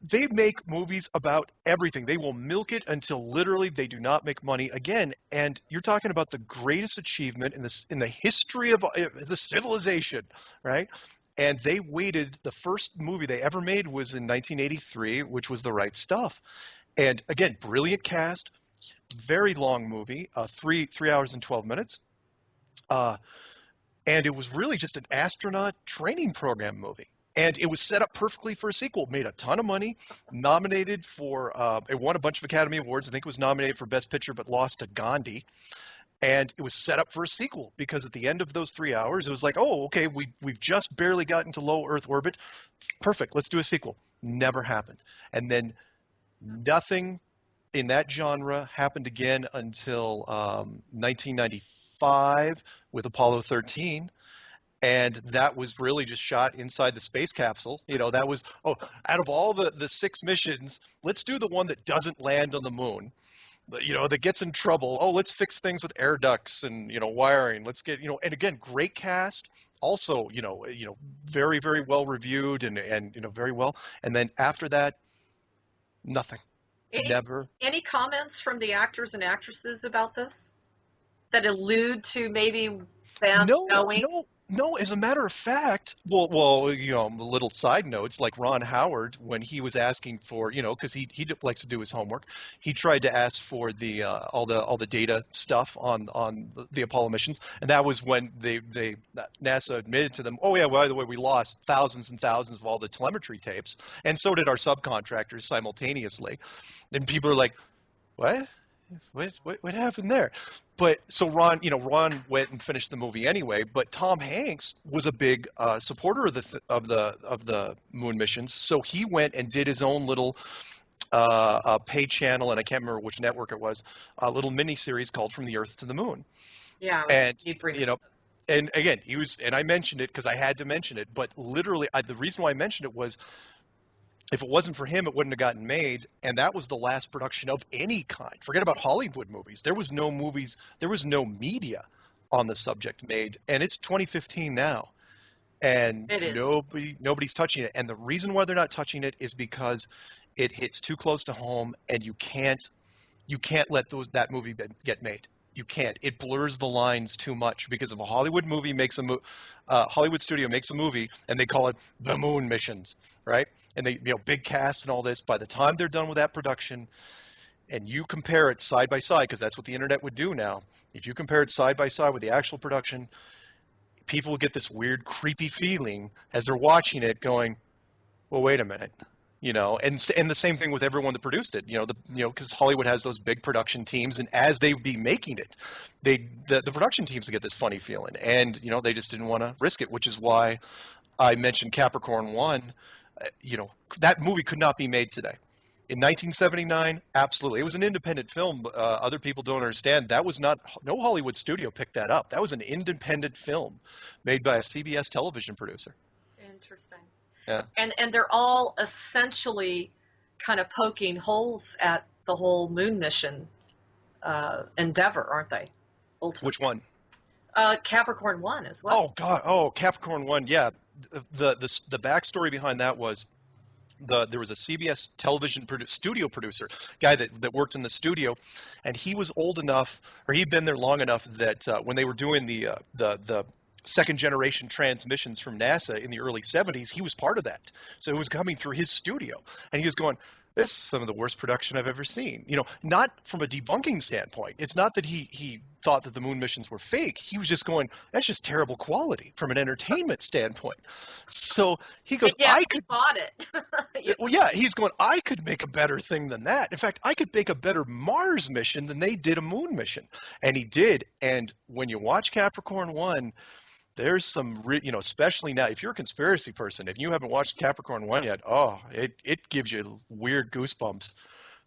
They make movies about everything. They will milk it until literally they do not make money again. And you're talking about the greatest achievement in the history of the civilization, right? And they waited. The first movie they ever made was in 1983, which was The Right Stuff. And again, brilliant cast, very long movie, 3 hours and 12 minutes. And it was really just an astronaut training program movie. And it was set up perfectly for a sequel. Made a ton of money, nominated for, it won a bunch of Academy Awards. I think it was nominated for Best Picture, but lost to Gandhi. And it was set up for a sequel because at the end of those 3 hours, it was like, oh, okay, we've just barely gotten to low Earth orbit. Perfect, let's do a sequel. Never happened. And then nothing in that genre happened again until 1995 with Apollo 13. And that was really just shot inside the space capsule. That was, out of all the 6 missions, let's do the one that doesn't land on the moon. That gets in trouble. Oh, let's fix things with air ducts and, wiring. Let's get, and again, great cast. Also, very, very well reviewed and very well. And then after that, nothing. Never. Any comments from the actors and actresses about this that allude to maybe them going? No, as a matter of fact, well, a little side notes, like Ron Howard, when he was asking for, because he likes to do his homework, he tried to ask for the all the data stuff on the Apollo missions, and that was when NASA admitted to them, oh yeah, by the way, we lost thousands and thousands of all the telemetry tapes, and so did our subcontractors simultaneously, and people are like, what happened there? But so Ron went and finished the movie anyway. But Tom Hanks was a big supporter of the moon missions, so he went and did his own little pay channel, and I can't remember which network it was, a little mini series called From the Earth to the Moon. Yeah, and and again, he was, and I mentioned it because I had to mention it. But literally, the reason why I mentioned it was, if it wasn't for him, it wouldn't have gotten made, and that was the last production of any kind. Forget about Hollywood movies. There was no movies, there was no media on the subject made, and it's 2015 now, and nobody's touching it. And the reason why they're not touching it is because it hits too close to home, and you can't let that movie get made. You can't. It blurs the lines too much because if a Hollywood movie makes Hollywood studio makes a movie and they call it the moon missions, right? And they, big cast and all this. By the time they're done with that production, and you compare it side by side, because that's what the internet would do now. If you compare it side by side with the actual production, people get this weird, creepy feeling as they're watching it, going, "Well, wait a minute." And the same thing with everyone that produced it, because Hollywood has those big production teams, and as they be making it, the production teams get this funny feeling, and they just didn't want to risk it, which is why I mentioned Capricorn One. That movie could not be made today. In 1979, absolutely, it was an independent film. Other people don't understand that was no Hollywood studio picked that up. That was an independent film made by a CBS television producer. Interesting. Yeah. And they're all essentially kind of poking holes at the whole moon mission endeavor, aren't they? Ultimately. Which one? Capricorn 1 as well. Oh God! Oh, Capricorn 1. Yeah. The backstory behind that was there was a CBS television studio producer, guy that worked in the studio, and he was old enough, or he'd been there long enough that when they were doing the second generation transmissions from NASA in the early 70s, he was part of that. So it was coming through his studio, and he was going, "This is some of the worst production I've ever seen." Not from a debunking standpoint. It's not that he thought that the moon missions were fake. He was just going, "That's just terrible quality from an entertainment standpoint." So he goes, yeah, "I could bought it." Yeah. Well, yeah, he's going, "I could make a better thing than that. In fact, I could make a better Mars mission than they did a moon mission." And he did. And when you watch Capricorn 1, there's some, especially now, if you're a conspiracy person, if you haven't watched Capricorn 1 yet, it gives you weird goosebumps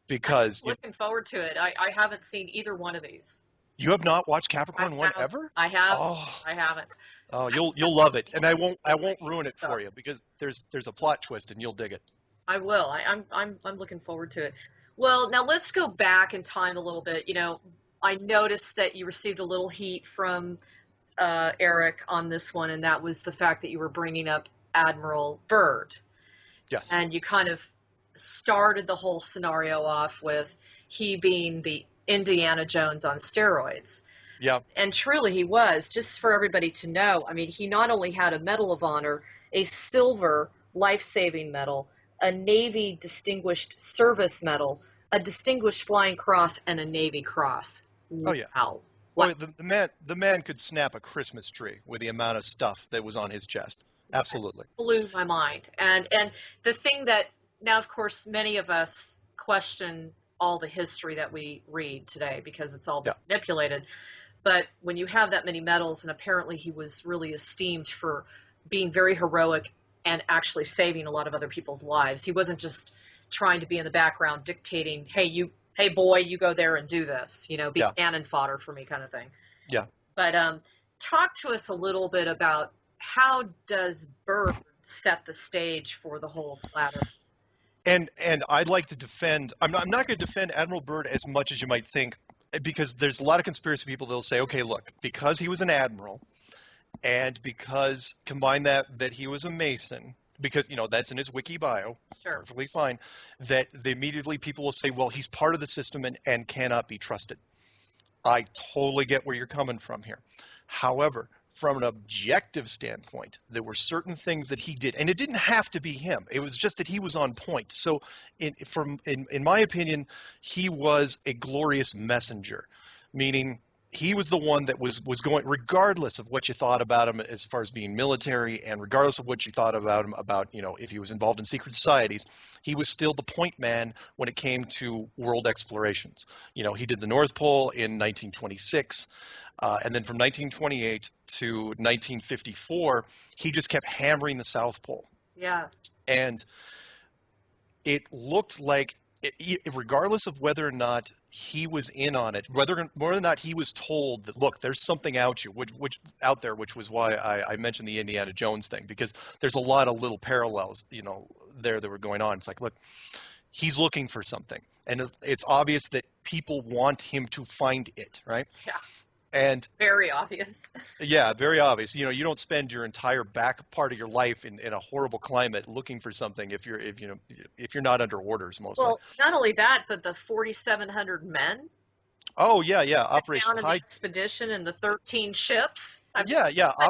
because I'm looking forward to it. I haven't seen either one of these. you have not watched Capricorn 1 ever? I have. Oh. I haven't. Oh, you'll love it. And I won't ruin it for you because there's a plot twist and you'll dig it. I will. I'm looking forward to it. Well, now let's go back in time a little bit. I noticed that you received a little heat from Eric on this one, and that was the fact that you were bringing up Admiral Byrd. Yes. And you kind of started the whole scenario off with he being the Indiana Jones on steroids. Yeah. And truly he was, just for everybody to know. I mean, he not only had a Medal of Honor, a silver life-saving medal, a Navy Distinguished Service Medal, a Distinguished Flying Cross, and a Navy Cross. Oh, yeah. Wow. Well, the man could snap a Christmas tree with the amount of stuff that was on his chest. Absolutely. That blew my mind. And the thing that now, of course, many of us question all the history that we read today because it's all manipulated. But when you have that many medals, and apparently he was really esteemed for being very heroic and actually saving a lot of other people's lives. He wasn't just trying to be in the background dictating, hey boy, you go there and do this, be cannon fodder for me kind of thing. Yeah. But talk to us a little bit about how does Byrd set the stage for the whole flat Earth? And I'd like to defend, I'm not going to defend Admiral Byrd as much as you might think, because there's a lot of conspiracy people that'll say, okay, look, because he was an admiral and because combine that he was a Mason, because, that's in his wiki bio, sure, perfectly fine, that immediately people will say, well, he's part of the system and cannot be trusted. I totally get where you're coming from here. However, from an objective standpoint, there were certain things that he did, and it didn't have to be him. It was just that he was on point. So in my opinion, he was a glorious messenger, meaning he was the one that was going, regardless of what you thought about him as far as being military, and regardless of what you thought about him about, if he was involved in secret societies, he was still the point man when it came to world explorations. He did the North Pole in 1926. And then from 1928 to 1954, he just kept hammering the South Pole. Yeah. And it looked like, regardless of whether or not he was in on it, whether or not he was told that, look, there's something out there, which was why I mentioned the Indiana Jones thing, because there's a lot of little parallels, there that were going on. It's like, look, he's looking for something, and it's obvious that people want him to find it, right? Yeah. And very obvious. Yeah, very obvious. You don't spend your entire back part of your life in a horrible climate looking for something if you're not under orders mostly. Well, not only that, but the 4,700 men. Oh yeah, yeah. Operation Down in the High. expedition and the 13 ships. I mean, Yeah, yeah. like,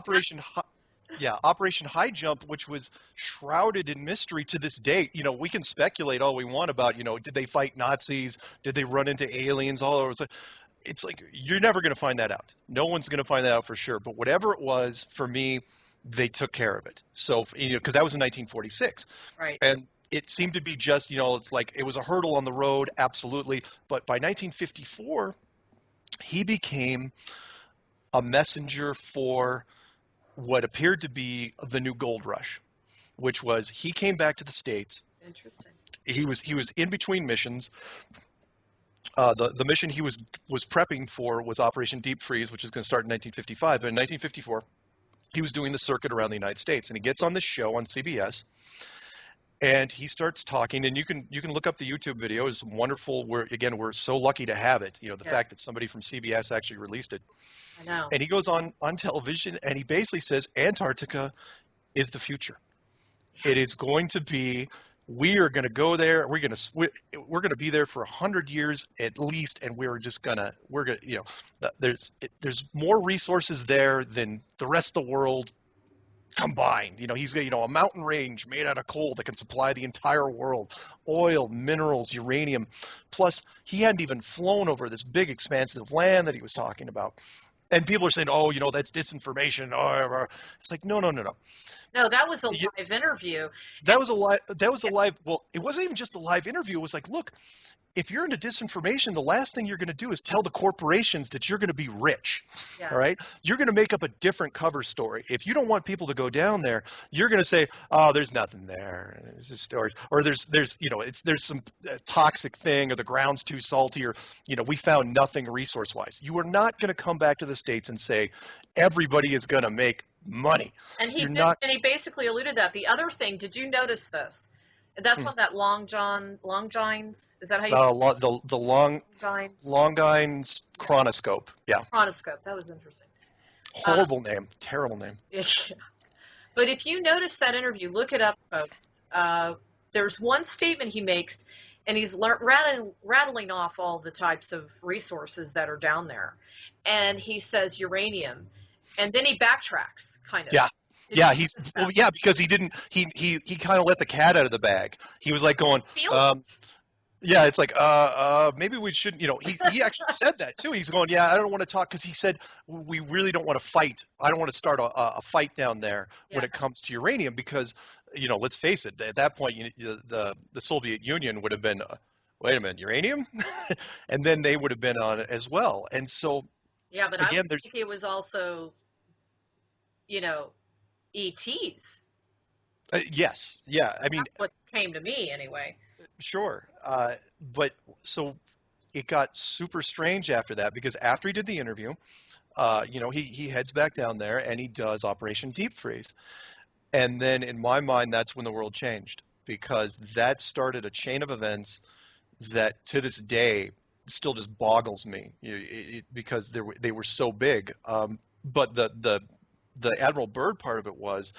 Operation High Jump, which was shrouded in mystery to this day. We can speculate all we want about, did they fight Nazis? Did they run into aliens all over? It's like you're never going to find that out. No one's going to find that out for sure. But whatever it was, for me, they took care of it. So, because that was in 1946, right. and it seemed to be just, it's like it was a hurdle on the road, absolutely. But by 1954, he became a messenger for what appeared to be the new gold rush, which was he came back to the States. Interesting. He was in between missions. The mission he was prepping for was Operation Deep Freeze, which is going to start in 1955. But in 1954, he was doing the circuit around the United States, and he gets on this show on CBS, and he starts talking. And you can look up the YouTube video. It's wonderful. We're so lucky to have it. The Yeah. fact that somebody from CBS actually released it. I know. And he goes on television, and he basically says Antarctica is the future. It is going to be. We are going to go there. We're going to be there for 100 years at least, and we're going to there's more resources there than the rest of the world combined. He's got a mountain range made out of coal that can supply the entire world, oil, minerals, uranium. Plus, he hadn't even flown over this big expansive land that he was talking about. And people are saying, oh, that's disinformation. Oh, it's like, no. No, that was a live interview. That was a live. Well, it wasn't even just a live interview. It was like, look, if you're into disinformation, the last thing you're going to do is tell the corporations that you're going to be rich. Yeah. All right. You're going to make up a different cover story. If you don't want people to go down there, you're going to say, oh, there's nothing there. It's just storage. Or there's some toxic thing, or the ground's too salty, or, we found nothing resource wise. You are not going to come back to the States and say everybody is going to make money. And he You're did, not. and he basically alluded that. The other thing, did you notice this? That's on that Long Johns. Is that how you? The Johns Longines chronoscope. Yeah. chronoscope. That was interesting. Horrible name. Terrible name. Yeah. But if you notice that interview, look it up, folks. There's one statement he makes, and he's rattling off all the types of resources that are down there, and he says uranium, and then he backtracks, kind of. Yeah. Did Yeah, you notice that? because he didn't he kind of let the cat out of the bag. He was like going, Feel it. yeah, it's like maybe we shouldn't, he actually said that too. He's going, yeah, I don't want to talk, because he said we really don't want to fight. I don't want to start a fight down there when Yeah. it comes to uranium, because let's face it, at that point the Soviet Union would have been wait a minute, uranium? And then they would have been on it as well. And so Yeah, but I again, would think it was also, ETs. yes, yeah, I mean, That's what came to me anyway. sure. But so it got super strange after that, because after he did the interview, he heads back down there and he does Operation Deep Freeze. And then in my mind, that's when the world changed, because that started a chain of events that to this day still just boggles me, because they were so big. But the Admiral Byrd part of it was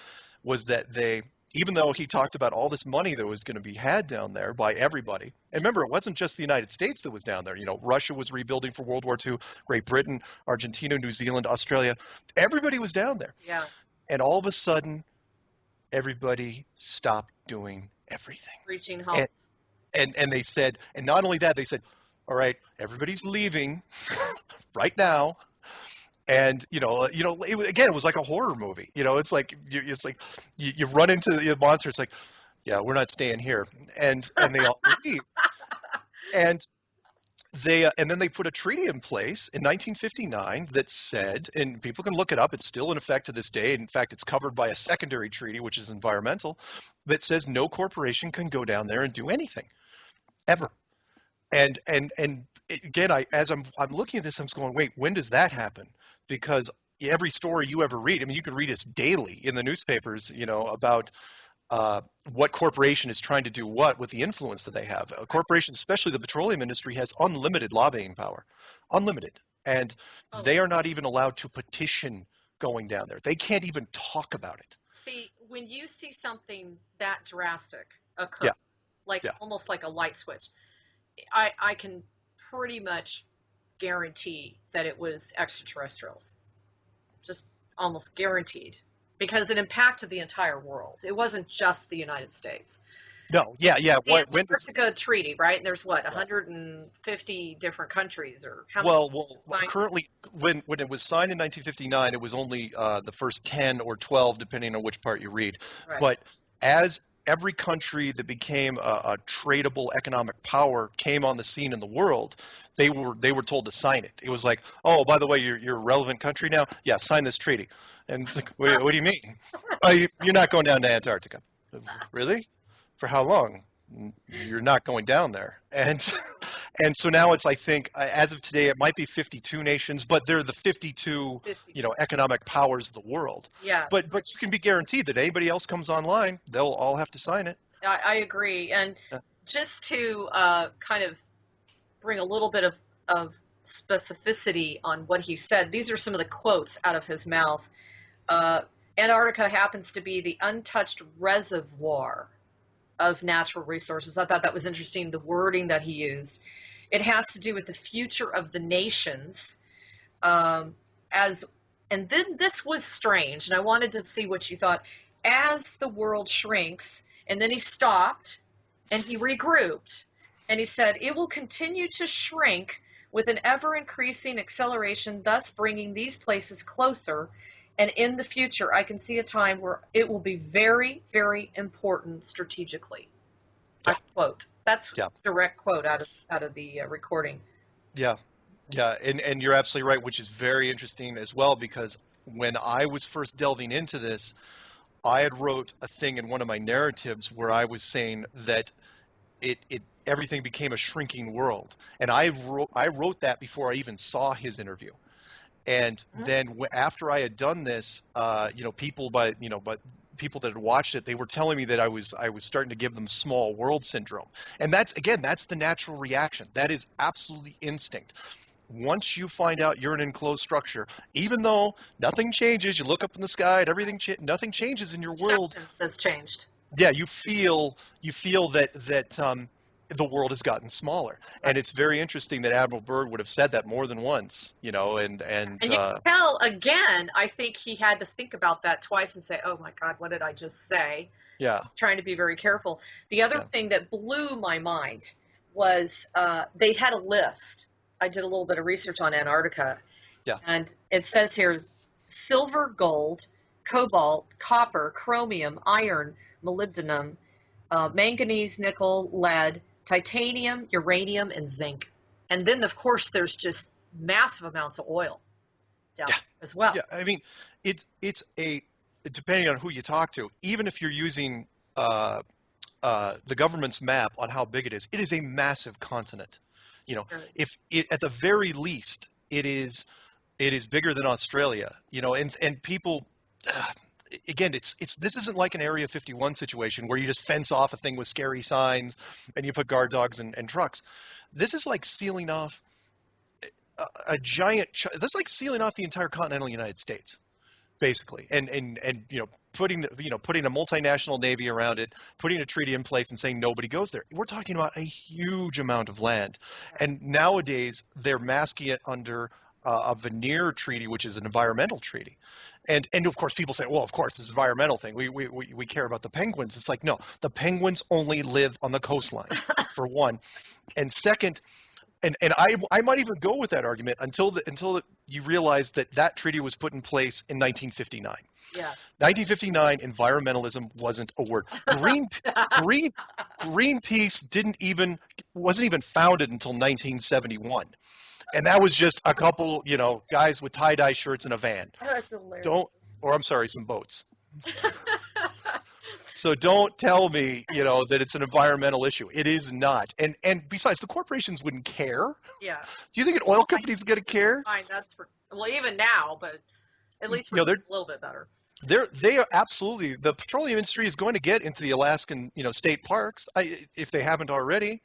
that they, even though he talked about all this money that was going to be had down there by everybody, and remember, it wasn't just the United States that was down there. Russia was rebuilding for World War II, Great Britain, Argentina, New Zealand, Australia, everybody was down there. Yeah. And all of a sudden, everybody stopped doing everything. Reaching home. And they said, and not only that, they said, all right, everybody's leaving right now. And it was like a horror movie. It's like you run into the monster. It's like, yeah, we're not staying here, and they all leave. And then they put a treaty in place in 1959 that said, and people can look it up, it's still in effect to this day. In fact, it's covered by a secondary treaty, which is environmental, that says no corporation can go down there and do anything, ever. And again, as I'm looking at this, I'm going, wait, when does that happen? Because every story you ever read, I mean, you can read this daily in the newspapers, about what corporation is trying to do what with the influence that they have. A corporation, especially the petroleum industry, has unlimited lobbying power, unlimited. And they are not even allowed to petition going down there. They can't even talk about it. See, when you see something that drastic occur, almost like a light switch, I can pretty much guarantee that it was extraterrestrials. Just almost guaranteed. Because it impacted the entire world. It wasn't just the United States. No, yeah, yeah. The When does? Antarctica Treaty, right? And there's what, Yeah. 150 different countries, or how many? Well, currently, when it was signed in 1959, it was only the first 10 or 12, depending on which part you read. Right. But as every country that became a tradable economic power came on the scene in the world, they were told to sign it. It was like, oh, by the way, you're a relevant country now. Yeah, sign this treaty. And it's like, what do you mean? Oh, you're not going down to Antarctica. Really? For how long? You're not going down there. And so now it's, I think, as of today, it might be 52 nations, but they're the 52, 50. economic powers of the world. Yeah, But you can be guaranteed that anybody else comes online, they'll all have to sign it. I agree. And just to kind of bring a little bit of specificity on what he said, these are some of the quotes out of his mouth. Antarctica happens to be the untouched reservoir of natural resources. I thought that was interesting, the wording that he used. It has to do with the future of the nations. And then this was strange, and I wanted to see what you thought. As the world shrinks, and then he stopped, and he regrouped, and he said, it will continue to shrink with an ever-increasing acceleration, thus bringing these places closer. And in the future, I can see a time where it will be very, very important strategically. Yeah. I quote. That's Yeah. a direct quote out of the recording. Yeah, yeah, and you're absolutely right, which is very interesting as well, because when I was first delving into this, I had wrote a thing in one of my narratives where I was saying that it everything became a shrinking world, and I wrote that before I even saw his interview. And then after I had done this, people but people that had watched it, they were telling me that I was starting to give them small world syndrome. And that's the natural reaction. That is absolutely instinct. Once you find out you're an enclosed structure, even though nothing changes, you look up in the sky and nothing changes in your world. Perception has changed. Yeah, you feel that the world has gotten smaller, and it's very interesting that Admiral Byrd would have said that more than once, and you can tell, again, I think he had to think about that twice and say, oh my God, what did I just say? yeah, Trying to be very careful. The other thing that blew my mind was they had a list. I did a little bit of research on Antarctica. Yeah. And it says here, silver, gold, cobalt, copper, chromium, iron, molybdenum, manganese, nickel, lead, titanium, uranium, and zinc. And then, of course, there's just massive amounts of oil down there as well. Yeah, I mean, it's depending on who you talk to, even if you're using the government's map on how big it is a massive continent. If at the very least it is bigger than Australia. And people. Again, this isn't like an Area 51 situation where you just fence off a thing with scary signs and you put guard dogs and trucks. This is like sealing off a giant. This is like sealing off the entire continental United States, basically, and putting a multinational navy around it, putting a treaty in place, and saying nobody goes there. We're talking about a huge amount of land, and nowadays they're masking it under a veneer treaty, which is an environmental treaty. And of course, people say, well, of course, it's an environmental thing. We care about the penguins. It's like, no, the penguins only live on the coastline, for one. And second, and I might even go with that argument until you realize that treaty was put in place in 1959. Yeah. 1959, environmentalism wasn't a word. Greenpeace wasn't even founded until 1971. And that was just a couple, guys with tie-dye shirts in a van. Oh, that's hilarious. Some boats. So don't tell me, that it's an environmental issue. It is not. And besides, the corporations wouldn't care. Yeah. Do you think an oil company is going to care? Fine, even now, but at least we're a little bit better. They are absolutely. The petroleum industry is going to get into the Alaskan, state parks, if they haven't already.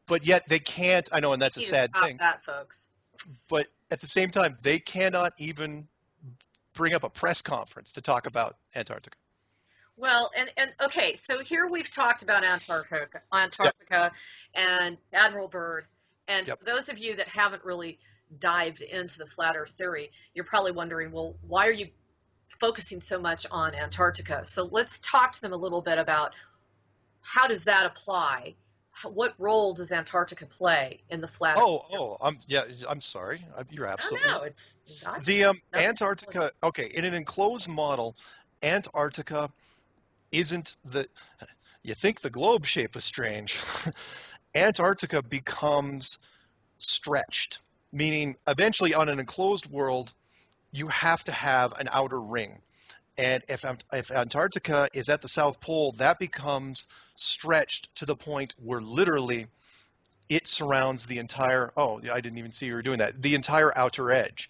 But yet they can't. I know, and that's a sad thing. That, folks. But at the same time, they cannot even bring up a press conference to talk about Antarctica. Well, and okay, so here we've talked about Antarctica and Admiral Byrd, And Yep. for those of you that haven't really dived into the flat Earth theory, you're probably wondering, well, why are you focusing so much on Antarctica? So let's talk to them a little bit about how does that apply? What role does Antarctica play in the flat Earth theory? I'm sorry. You're No, absolutely no, right. it's gotcha. The Nothing. Antarctica, okay, in an enclosed model, Antarctica isn't the, you think the globe shape is strange. Antarctica becomes stretched, meaning eventually on an enclosed world, you have to have an outer ring. And if Antarctica is at the South Pole, that becomes stretched to the point where literally it surrounds the entire, oh, I didn't even see you were doing that, the entire outer edge.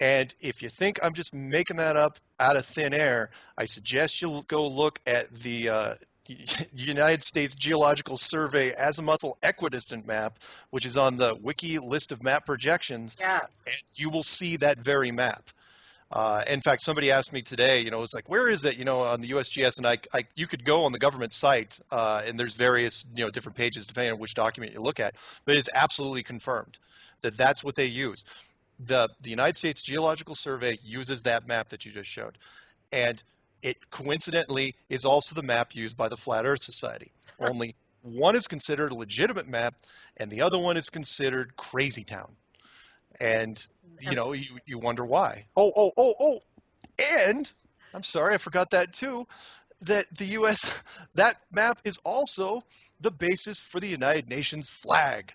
And if you think I'm just making that up out of thin air, I suggest you go look at the United States Geological Survey azimuthal equidistant map, which is on the wiki list of map projections, Yes. and you will see that very map. In fact, somebody asked me today, it's like, where is it, on the USGS? And you could go on the government site, and there's various, different pages depending on which document you look at, but it's absolutely confirmed that that's what they use. The United States Geological Survey uses that map that you just showed, and it coincidentally is also the map used by the Flat Earth Society. Only one is considered a legitimate map, and the other one is considered crazy town. And you wonder why. And I'm sorry, I forgot that too, that the U.S., that map is also the basis for the United Nations flag.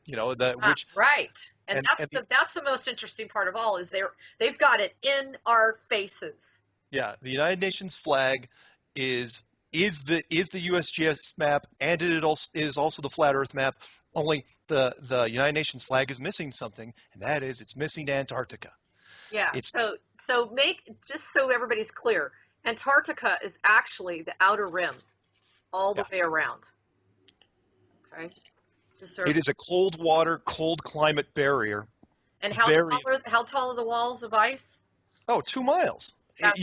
Which Right. And and that's the most interesting part of all is they've got it in our faces. yeah, the United Nations flag is the USGS map, and it is also the flat Earth map. Only the United Nations flag is missing something, and that is it's missing Antarctica. Yeah. It's So just so everybody's clear, Antarctica is actually the outer rim all the yeah, way around. Okay. Just so it is a cold water, cold climate barrier. and Very how tall are the walls of ice? 2 miles. That's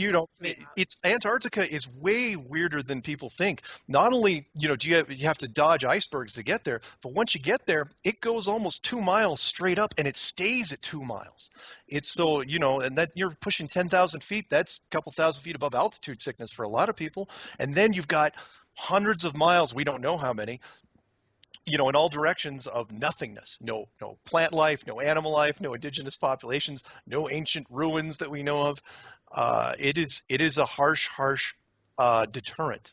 It's Antarctica is way weirder than people think. Not only, do you have to dodge icebergs to get there, but once you get there, it goes almost 2 miles straight up, and it stays at 2 miles. It's so, and that you're pushing 10,000 feet. That's a couple thousand feet above altitude sickness for a lot of people. And then you've got hundreds of miles, we don't know how many, in all directions of nothingness. No plant life, no animal life, no indigenous populations, no ancient ruins that we know of. It is a harsh deterrent,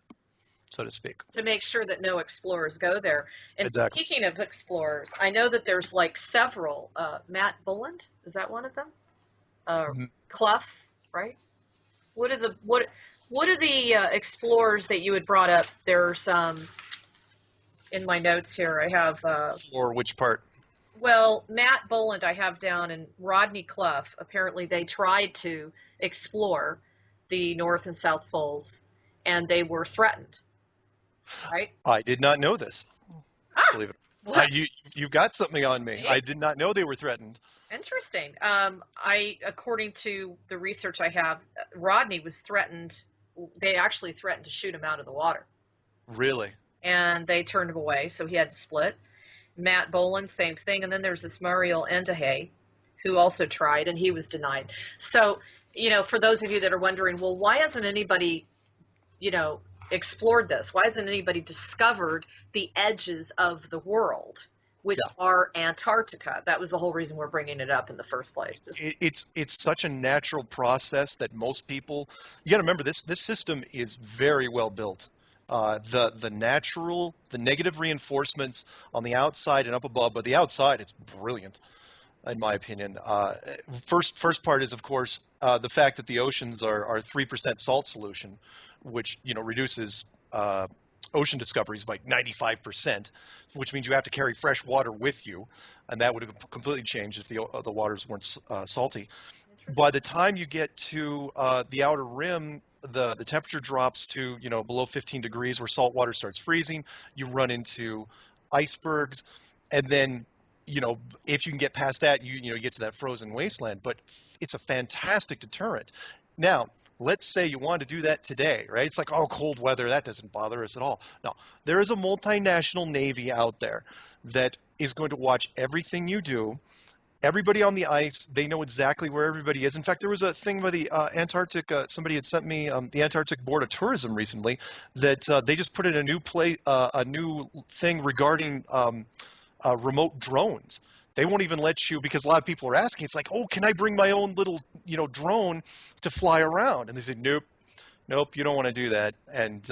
so to speak. to make sure that no explorers go there. And Exactly. speaking of explorers, I know that there's like several. Matt Bulland, is that one of them? Clough, right? What are the explorers that you had brought up? There's in my notes here. I have For which part? well, Matt Bulland I have down, and Rodney Clough. Apparently, they tried to explore the North and South Poles, and they were threatened. Right? I did not know this. Ah, Believe it. what? You've got something on me. I did not know they were threatened. Interesting. According to the research I have, Rodney was threatened. They actually threatened to shoot him out of the water, Really? and they turned him away, so he had to split. Matt Boland, same thing. And then there's this Muriel Endahay, who also tried, and he was denied. So, for those of you that are wondering, well, why hasn't anybody, explored this? Why hasn't anybody discovered the edges of the world, which are Antarctica? That was the whole reason we're bringing it up in the first place. It's such a natural process that most people, you got to remember this system is very well built. The negative reinforcements on the outside and up above, but the outside it's brilliant, in my opinion. First part is, of course, the fact that the oceans are 3% salt solution, which reduces ocean discoveries by 95%, which means you have to carry fresh water with you, and that would have completely changed if the waters weren't salty. By the time you get to the outer rim, the temperature drops to below 15 degrees, where salt water starts freezing. You run into icebergs, and then if you can get past that, you get to that frozen wasteland. But it's a fantastic deterrent. Now, let's say you want to do that today, right? It's like, oh, cold weather, that doesn't bother us at all. No, there is a multinational navy out there that is going to watch everything you do. Everybody on the ice, they know exactly where everybody is. In fact, there was a thing by the Antarctic. Somebody had sent me the Antarctic Board of Tourism recently that they just put in a new thing regarding remote drones. They won't even let you, because a lot of people are asking. It's like, oh, can I bring my own little drone to fly around? And they say, nope. Nope, you don't want to do that. And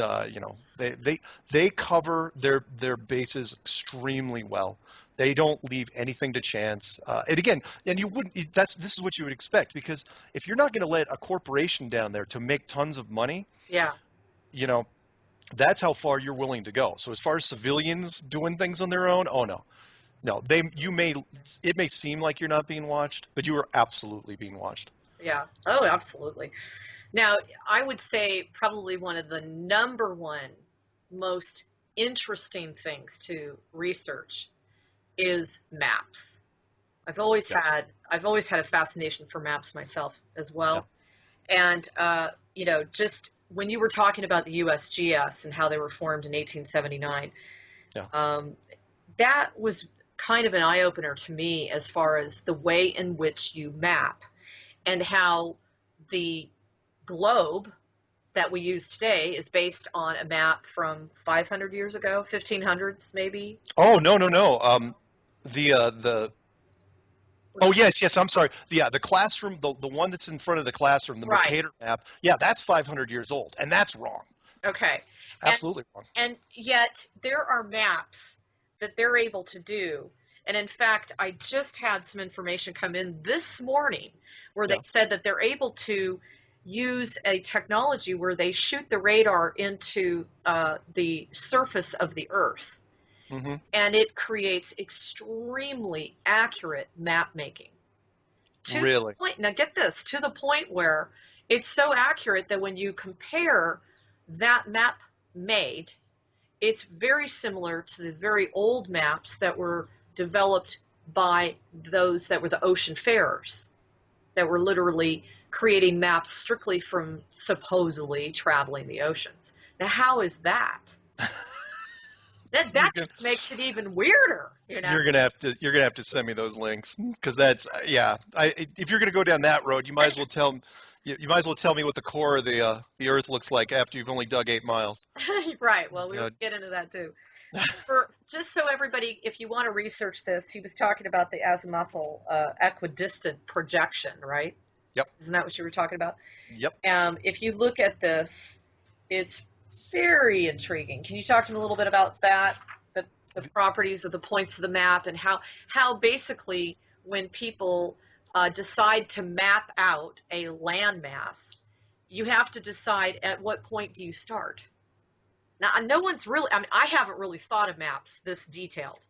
they cover their bases extremely well. They don't leave anything to chance. And again, and you wouldn't. This is what you would expect, because if you're not going to let a corporation down there to make tons of money, Yeah. That's how far you're willing to go. So as far as civilians doing things on their own, oh no, no. It may seem like you're not being watched, but you are absolutely being watched. Yeah. Oh, absolutely. Now, I would say probably one of the number one most interesting things to research is maps. I've always Yes. had a fascination for maps myself as well. Yeah. And just when you were talking about the USGS and how they were formed in 1879, Yeah. that was kind of an eye-opener to me as far as the way in which you map and how the globe that we use today is based on a map from 500 years ago, 1500s maybe. Oh, no. Oh, yes, I'm sorry. The classroom, the one that's in front of the classroom, the Right. Mercator map, yeah, that's 500 years old, and that's wrong. Okay. Absolutely wrong. And yet there are maps that they're able to do. And in fact, I just had some information come in this morning where they Yeah. said that they're able to use a technology where they shoot the radar into the surface of the Earth. Mm-hmm. And it creates extremely accurate map making. Really? Now get this, to the point where it's so accurate that when you compare that map made, it's very similar to the very old maps that were developed by those that were the ocean farers, that were literally creating maps strictly from supposedly traveling the oceans. Now, how is that? That just makes it even weirder, You're gonna have to send me those links, because that's if you're gonna go down that road, you might as well tell me what the core of the Earth looks like after you've only dug 8 miles. Right. Well, we'll get into that too. Just so everybody, if you want to research this, he was talking about the azimuthal equidistant projection, right? Yep. Isn't that what you were talking about? Yep. If you look at this, it's very intriguing. Can you talk to me a little bit about that, the properties of the points of the map, and how basically when people decide to map out a landmass, you have to decide at what point do you start. Now, no one's really, I haven't really thought of maps this detailed,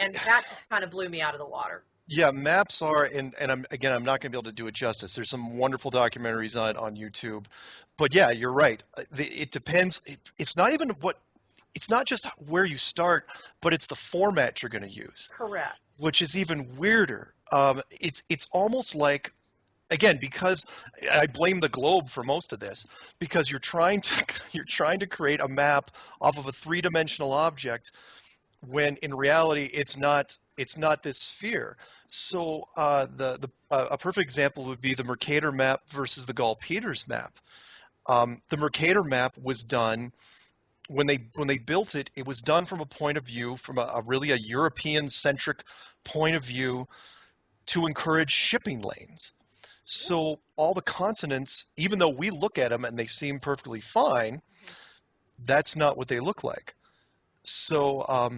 and that just kind of blew me out of the water. Yeah, maps are, and I'm not going to be able to do it justice. There's some wonderful documentaries on YouTube, but yeah, you're right. It depends. It's not just where you start, but it's the format you're going to use. Correct. Which is even weirder. It's almost like, again, because I blame the globe for most of this, because you're trying to create a map off of a 3-dimensional object, when in reality it's not this sphere. So a perfect example would be the Mercator map versus the Gall-Peters map. The Mercator map was done when they built it. It was done from a point of view, from a really European-centric point of view, to encourage shipping lanes. So all the continents, even though we look at them and they seem perfectly fine, that's not what they look like. So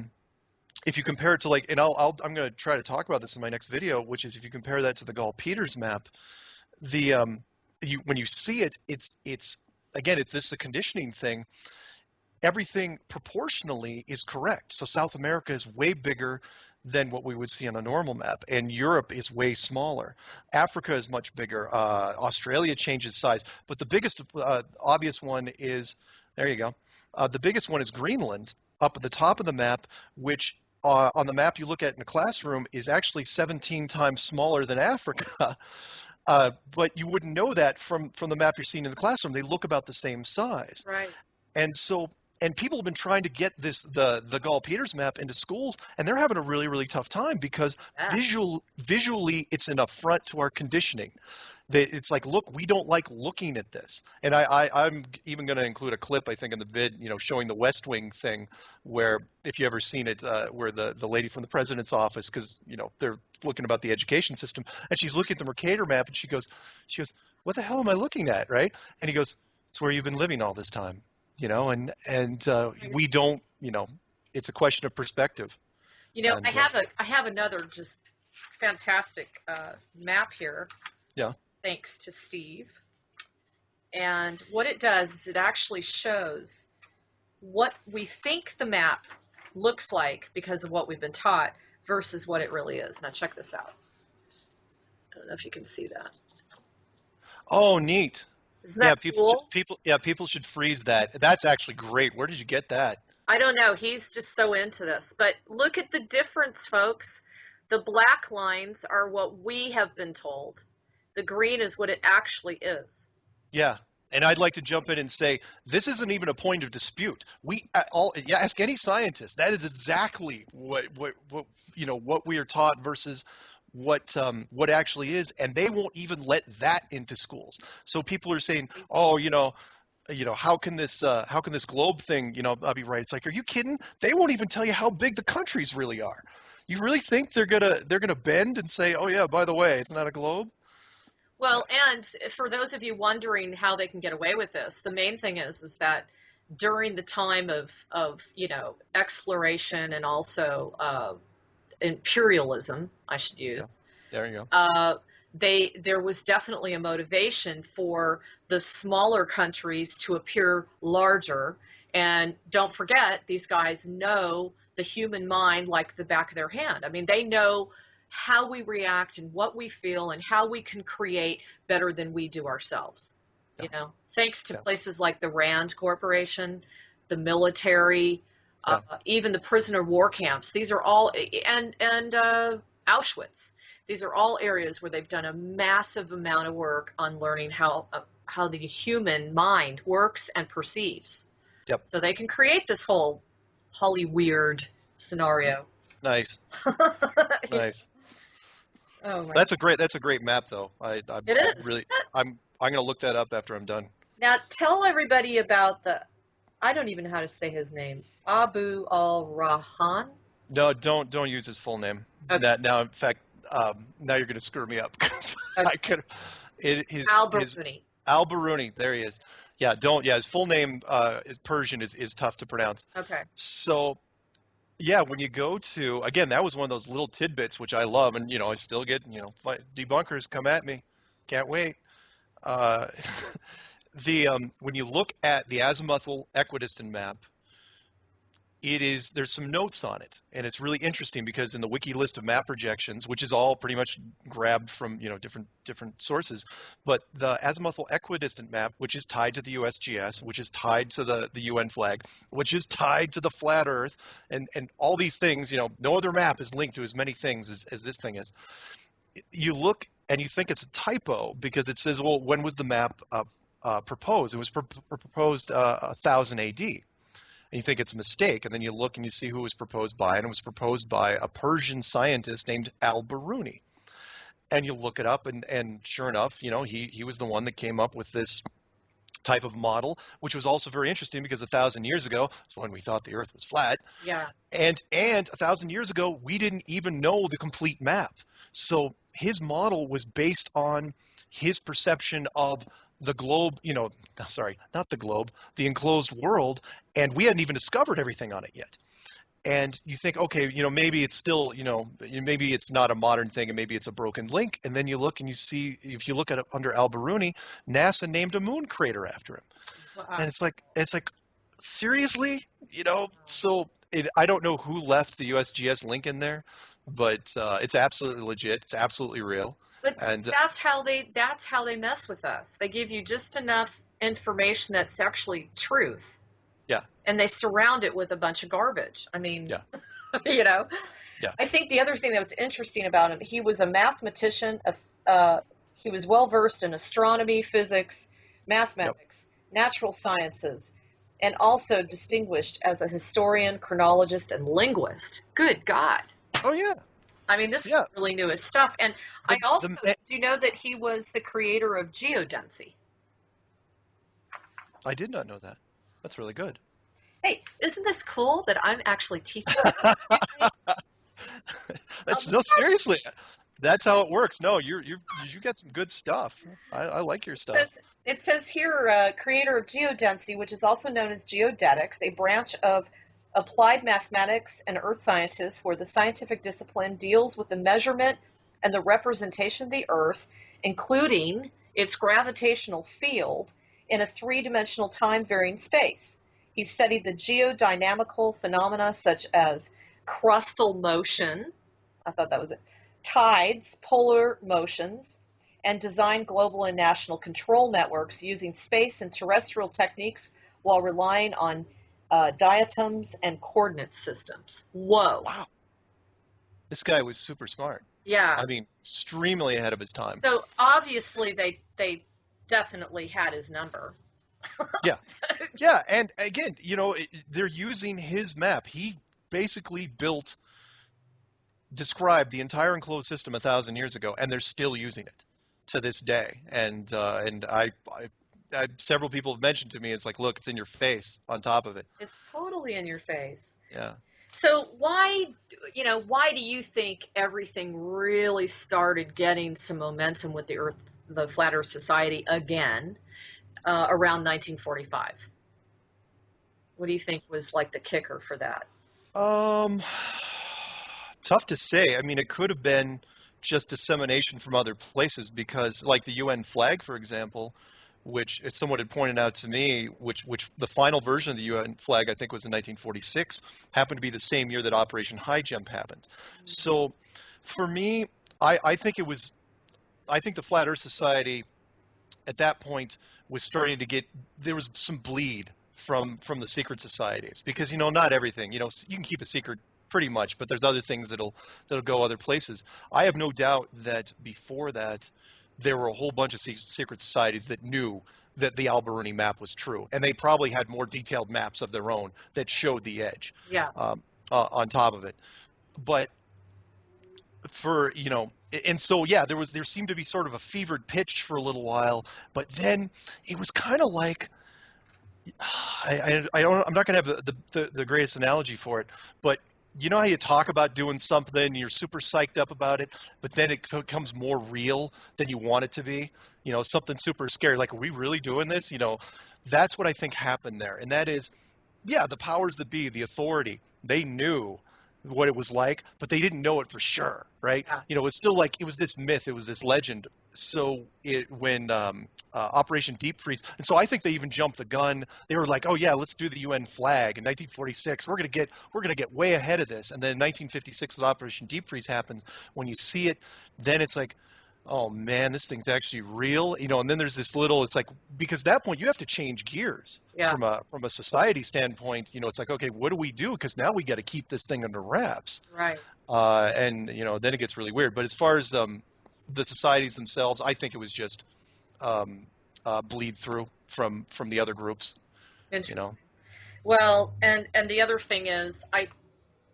if you compare it to, like, and I'm going to try to talk about this in my next video, which is if you compare that to the Gall-Peters map, when you see it, it's the conditioning thing. Everything proportionally is correct. So South America is way bigger than what we would see on a normal map, and Europe is way smaller. Africa is much bigger. Australia changes size, but the biggest obvious one is, there you go. The biggest one is Greenland, up at the top of the map, which on the map you look at in a classroom is actually 17 times smaller than Africa. But you wouldn't know that from the map you're seeing in the classroom. They look about the same size. Right. And so and people have been trying to get the Gall-Peters map into schools, and they're having a really, really tough time because Yeah. visually it's an affront to our conditioning. It's like, look, we don't like looking at this. And I'm even going to include a clip, I think, in the vid, showing the West Wing thing, where, if you ever seen it, where the lady from the president's office, because they're looking about the education system, and she's looking at the Mercator map, and she goes, what the hell am I looking at, right? And he goes, it's where you've been living all this time, and we don't, it's a question of perspective. And, I have another just fantastic map here. Yeah. Thanks to Steve. And what it does is it actually shows what we think the map looks like because of what we've been taught versus what it really is. Now check this out. I don't know if you can see that. Oh, neat. Isn't that cool? People should freeze that. That's actually great. Where did you get that? I don't know. He's just so into this. But look at the difference, folks. The black lines are what we have been told. The green is what it actually is. Yeah, and I'd like to jump in and say this isn't even a point of dispute. Ask any scientist. That is exactly what we are taught versus what actually is, and they won't even let that into schools. So people are saying, oh, how can this globe thing, I'll be right. It's like, are you kidding? They won't even tell you how big the countries really are. You really think they're gonna bend and say, oh yeah, by the way, it's not a globe? Well, and for those of you wondering how they can get away with this, the main thing is that during the time of exploration and also imperialism, I should use. Yeah. There you go. There was definitely a motivation for the smaller countries to appear larger. And don't forget, these guys know the human mind like the back of their hand. I mean, they know how we react and what we feel and how we can create better than we do ourselves. Yeah. Thanks to places like the Rand Corporation, the military, even the prisoner war camps. These are all, and Auschwitz. These are all areas where they've done a massive amount of work on learning how the human mind works and perceives. Yep. So they can create this whole weird scenario. Nice. Nice. Oh my. That's a great map, though. It is. I'm going to look that up after I'm done. Now tell everybody about I don't even know how to say his name. Abu al-Rahan. No, don't use his full name. Okay. Now, in fact, now you're going to screw me up because I could. Al-Biruni. Al-Biruni. There he is. Yeah, don't. Yeah, his full name, is Persian, is tough to pronounce. Okay. So. Yeah, when you go to, again, that was one of those little tidbits which I love, and I still get, debunkers come at me, can't wait. When you look at the azimuthal equidistant map, there's some notes on it, and it's really interesting because in the wiki list of map projections, which is all pretty much grabbed from different sources, but the azimuthal equidistant map, which is tied to the USGS, which is tied to the UN flag, which is tied to the flat Earth, and all these things, no other map is linked to as many things as this thing is. You look and you think it's a typo because it says, well, when was the map proposed? It was proposed 1000 AD. And you think it's a mistake, and then you look and you see who it was proposed by, and it was proposed by a Persian scientist named Al-Biruni. And you look it up, and sure enough, he was the one that came up with this type of model, which was also very interesting because 1,000 years ago, that's when we thought the Earth was flat. Yeah. And 1,000 years ago, we didn't even know the complete map. So his model was based on his perception of the globe, sorry, not the globe, the enclosed world, and we hadn't even discovered everything on it yet. And you think, okay, maybe it's still, maybe it's not a modern thing, and maybe it's a broken link. And then you look and you see, if you look at it under Al-Biruni, NASA named a moon crater after him. Wow. And it's like, seriously, So I don't know who left the USGS link in there, but it's absolutely legit. It's absolutely real. But that's how they mess with us. They give you just enough information that's actually truth. Yeah. And they surround it with a bunch of garbage. I mean, yeah. Yeah. I think the other thing that was interesting about him, he was a mathematician. He was well versed in astronomy, physics, mathematics, natural sciences, and also distinguished as a historian, chronologist, and linguist. Good God. Oh yeah, I mean, this yeah. really knew his stuff. And I also, The do you know that he was the creator of geodesy? I did not know that. That's really good. Hey, isn't this cool that I'm actually teaching? That's no, seriously. That's how it works. No, you got some good stuff. I like your stuff. It says here, creator of geodesy, which is also known as geodetics, a branch of applied mathematics and earth scientists where the scientific discipline deals with the measurement and the representation of the earth, including its gravitational field in a three-dimensional time-varying space. He studied the geodynamical phenomena such as crustal motion, I thought that was it, tides, polar motions, and designed global and national control networks using space and terrestrial techniques while relying on diatoms and coordinate systems. Whoa. Wow. This guy was super smart. Yeah. I mean, extremely ahead of his time. So obviously they definitely had his number. Yeah. Yeah, and again, they're using his map. He basically described the entire enclosed system 1,000 years ago, and they're still using it to this day. And several people have mentioned to me, it's like, look, it's in your face on top of it. It's totally in your face. Yeah. So why do you think everything really started getting some momentum with the Flat Earth Society again around 1945? What do you think was like the kicker for that? Tough to say. I mean, it could have been just dissemination from other places because, like the UN flag, for example, which someone had pointed out to me, which the final version of the UN flag, I think, was in 1946, happened to be the same year that Operation High Jump happened. So, for me, I think the Flat Earth Society at that point was starting to there was some bleed from the secret societies because not everything, you can keep a secret pretty much, but there's other things that'll go other places. I have no doubt that before that there were a whole bunch of secret societies that knew that the Alberuni map was true, and they probably had more detailed maps of their own that showed the edge. Yeah. On top of it. But and so yeah, there seemed to be sort of a fevered pitch for a little while, but then it was kind of like I'm not going to have the greatest analogy for it, but you know how you talk about doing something, you're super psyched up about it, but then it becomes more real than you want it to be. Something super scary, like, are we really doing this? That's what I think happened there. And that is, yeah, the powers that be, the authority, they knew what it was like, but they didn't know it for sure, right? Yeah. It was still like, it was this myth, it was this legend. So when Operation Deep Freeze, and so I think they even jumped the gun. They were like, oh yeah, let's do the UN flag in 1946. We're gonna get way ahead of this. And then in 1956, when Operation Deep Freeze happens, when you see it, then it's like, oh man, this thing's actually real, and then there's this little, it's like, because at that point you have to change gears. Yeah. From a society standpoint, it's like, okay, what do we do? Because now we got to keep this thing under wraps. Right. And then it gets really weird. But as far as the societies themselves, I think it was just bleed through from the other groups. Well, and the other thing is,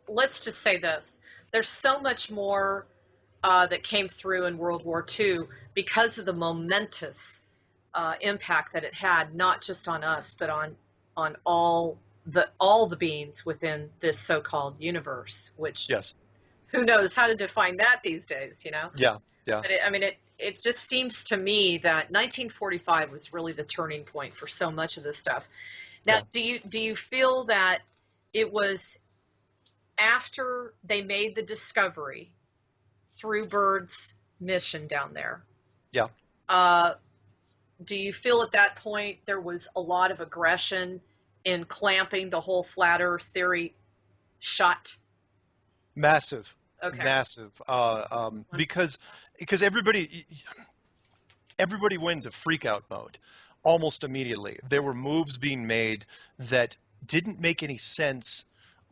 let's just say this: there's so much more that came through in World War II because of the momentous impact that it had, not just on us, but on all the beings within this so-called universe. Which, yes, who knows how to define that these days? Yeah, yeah. But it just seems to me that 1945 was really the turning point for so much of this stuff. Now, yeah. do you feel that it was after they made the discovery through Bird's mission down there? Yeah. Do you feel at that point there was a lot of aggression in clamping the whole flat Earth theory shut? Massive. Okay. Massive. Because everybody went into freak out mode almost immediately. There were moves being made that didn't make any sense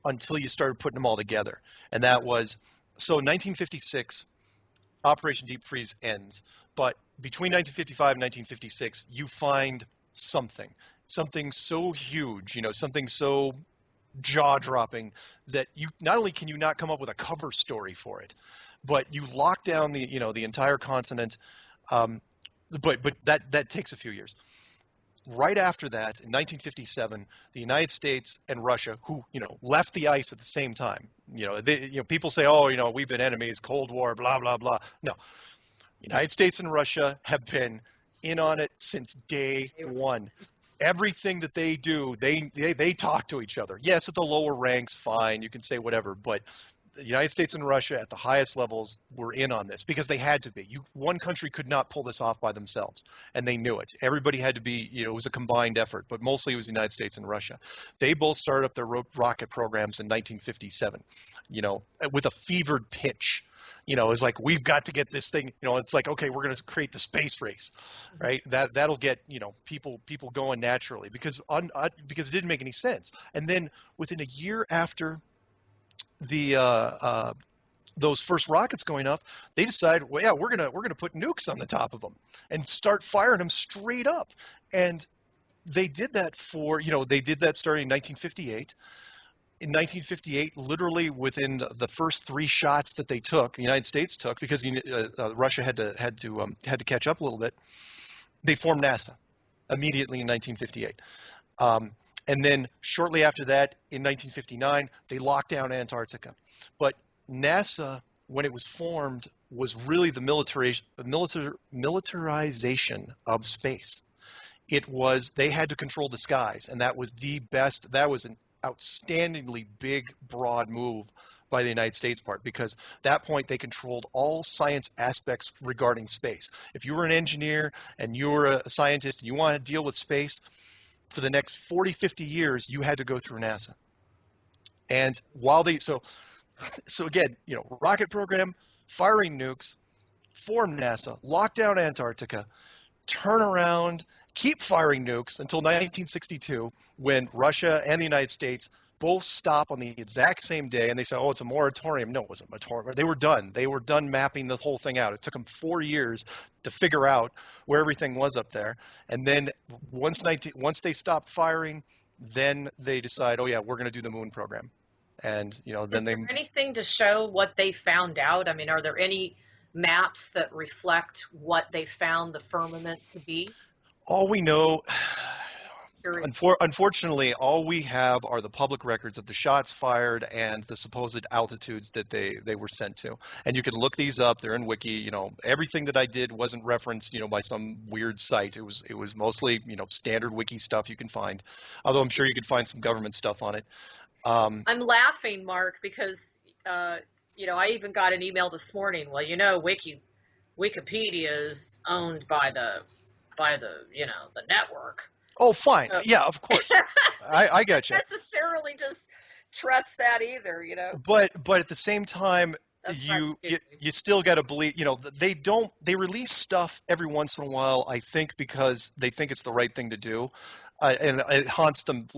until you started putting them all together. And that was, so 1956, Operation Deep Freeze ends. But between 1955 and 1956, you find something. something so huge, something so jaw-dropping that you not only can you not come up with a cover story for it, but you lock down the entire continent. Um, but that takes a few years. Right after that, in 1957, the United States and Russia, who left the ice at the same time, people say, oh, we've been enemies, Cold War, blah blah blah. No, United States and Russia have been in on it since day one. Everything that they do, they talk to each other. Yes, at the lower ranks, fine, you can say whatever, but the United States and Russia at the highest levels were in on this because they had to be. One country could not pull this off by themselves, and they knew it. Everybody had to be, it was a combined effort, but mostly it was the United States and Russia. They both started up their rocket programs in 1957, with a fevered pitch. It's like, we've got to get this thing, it's like, okay, we're going to create the space race, right? That'll get, people going naturally because it didn't make any sense. And then within a year after those first rockets going up, they decided, well, yeah, we're gonna put nukes on the top of them and start firing them straight up. And they did that starting in 1958. In 1958, literally within the first 3 shots that they took, the United States took, because Russia had to catch up a little bit, they formed NASA immediately in 1958. And then shortly after that, in 1959, they locked down Antarctica. But NASA, when it was formed, was really the militarization of space. They had to control the skies, and that was an outstandingly big, broad move by the United States part, because at that point they controlled all science aspects regarding space. If you were an engineer and you were a scientist and you wanted to deal with space, for the next 40, 50 years, you had to go through NASA. And so again, rocket program, firing nukes, form NASA, lock down Antarctica, turn around, keep firing nukes until 1962, when Russia and the United States both stop on the exact same day, and they say, oh, it's a moratorium. No, it wasn't a moratorium. They were done. They were done mapping the whole thing out. It took them 4 years to figure out where everything was up there. And then once they stopped firing, then they decide, oh, yeah, we're going to do the moon program. And, then Is there anything to show what they found out? I mean, are there any maps that reflect what they found the firmament to be? All we know... Unfortunately, all we have are the public records of the shots fired and the supposed altitudes that they were sent to. And you can look these up. They're in Wiki. Everything that I did wasn't referenced, by some weird site. It was mostly, standard Wiki stuff you can find. Although I'm sure you could find some government stuff on it. I'm laughing, Mark, because I even got an email this morning. Well, Wikipedia is owned by the the network. Oh, fine. Yeah, of course. I got you. Necessarily just trust that either, But at the same time, you still got to believe. They release stuff every once in a while, I think, because they think it's the right thing to do. And it haunts them,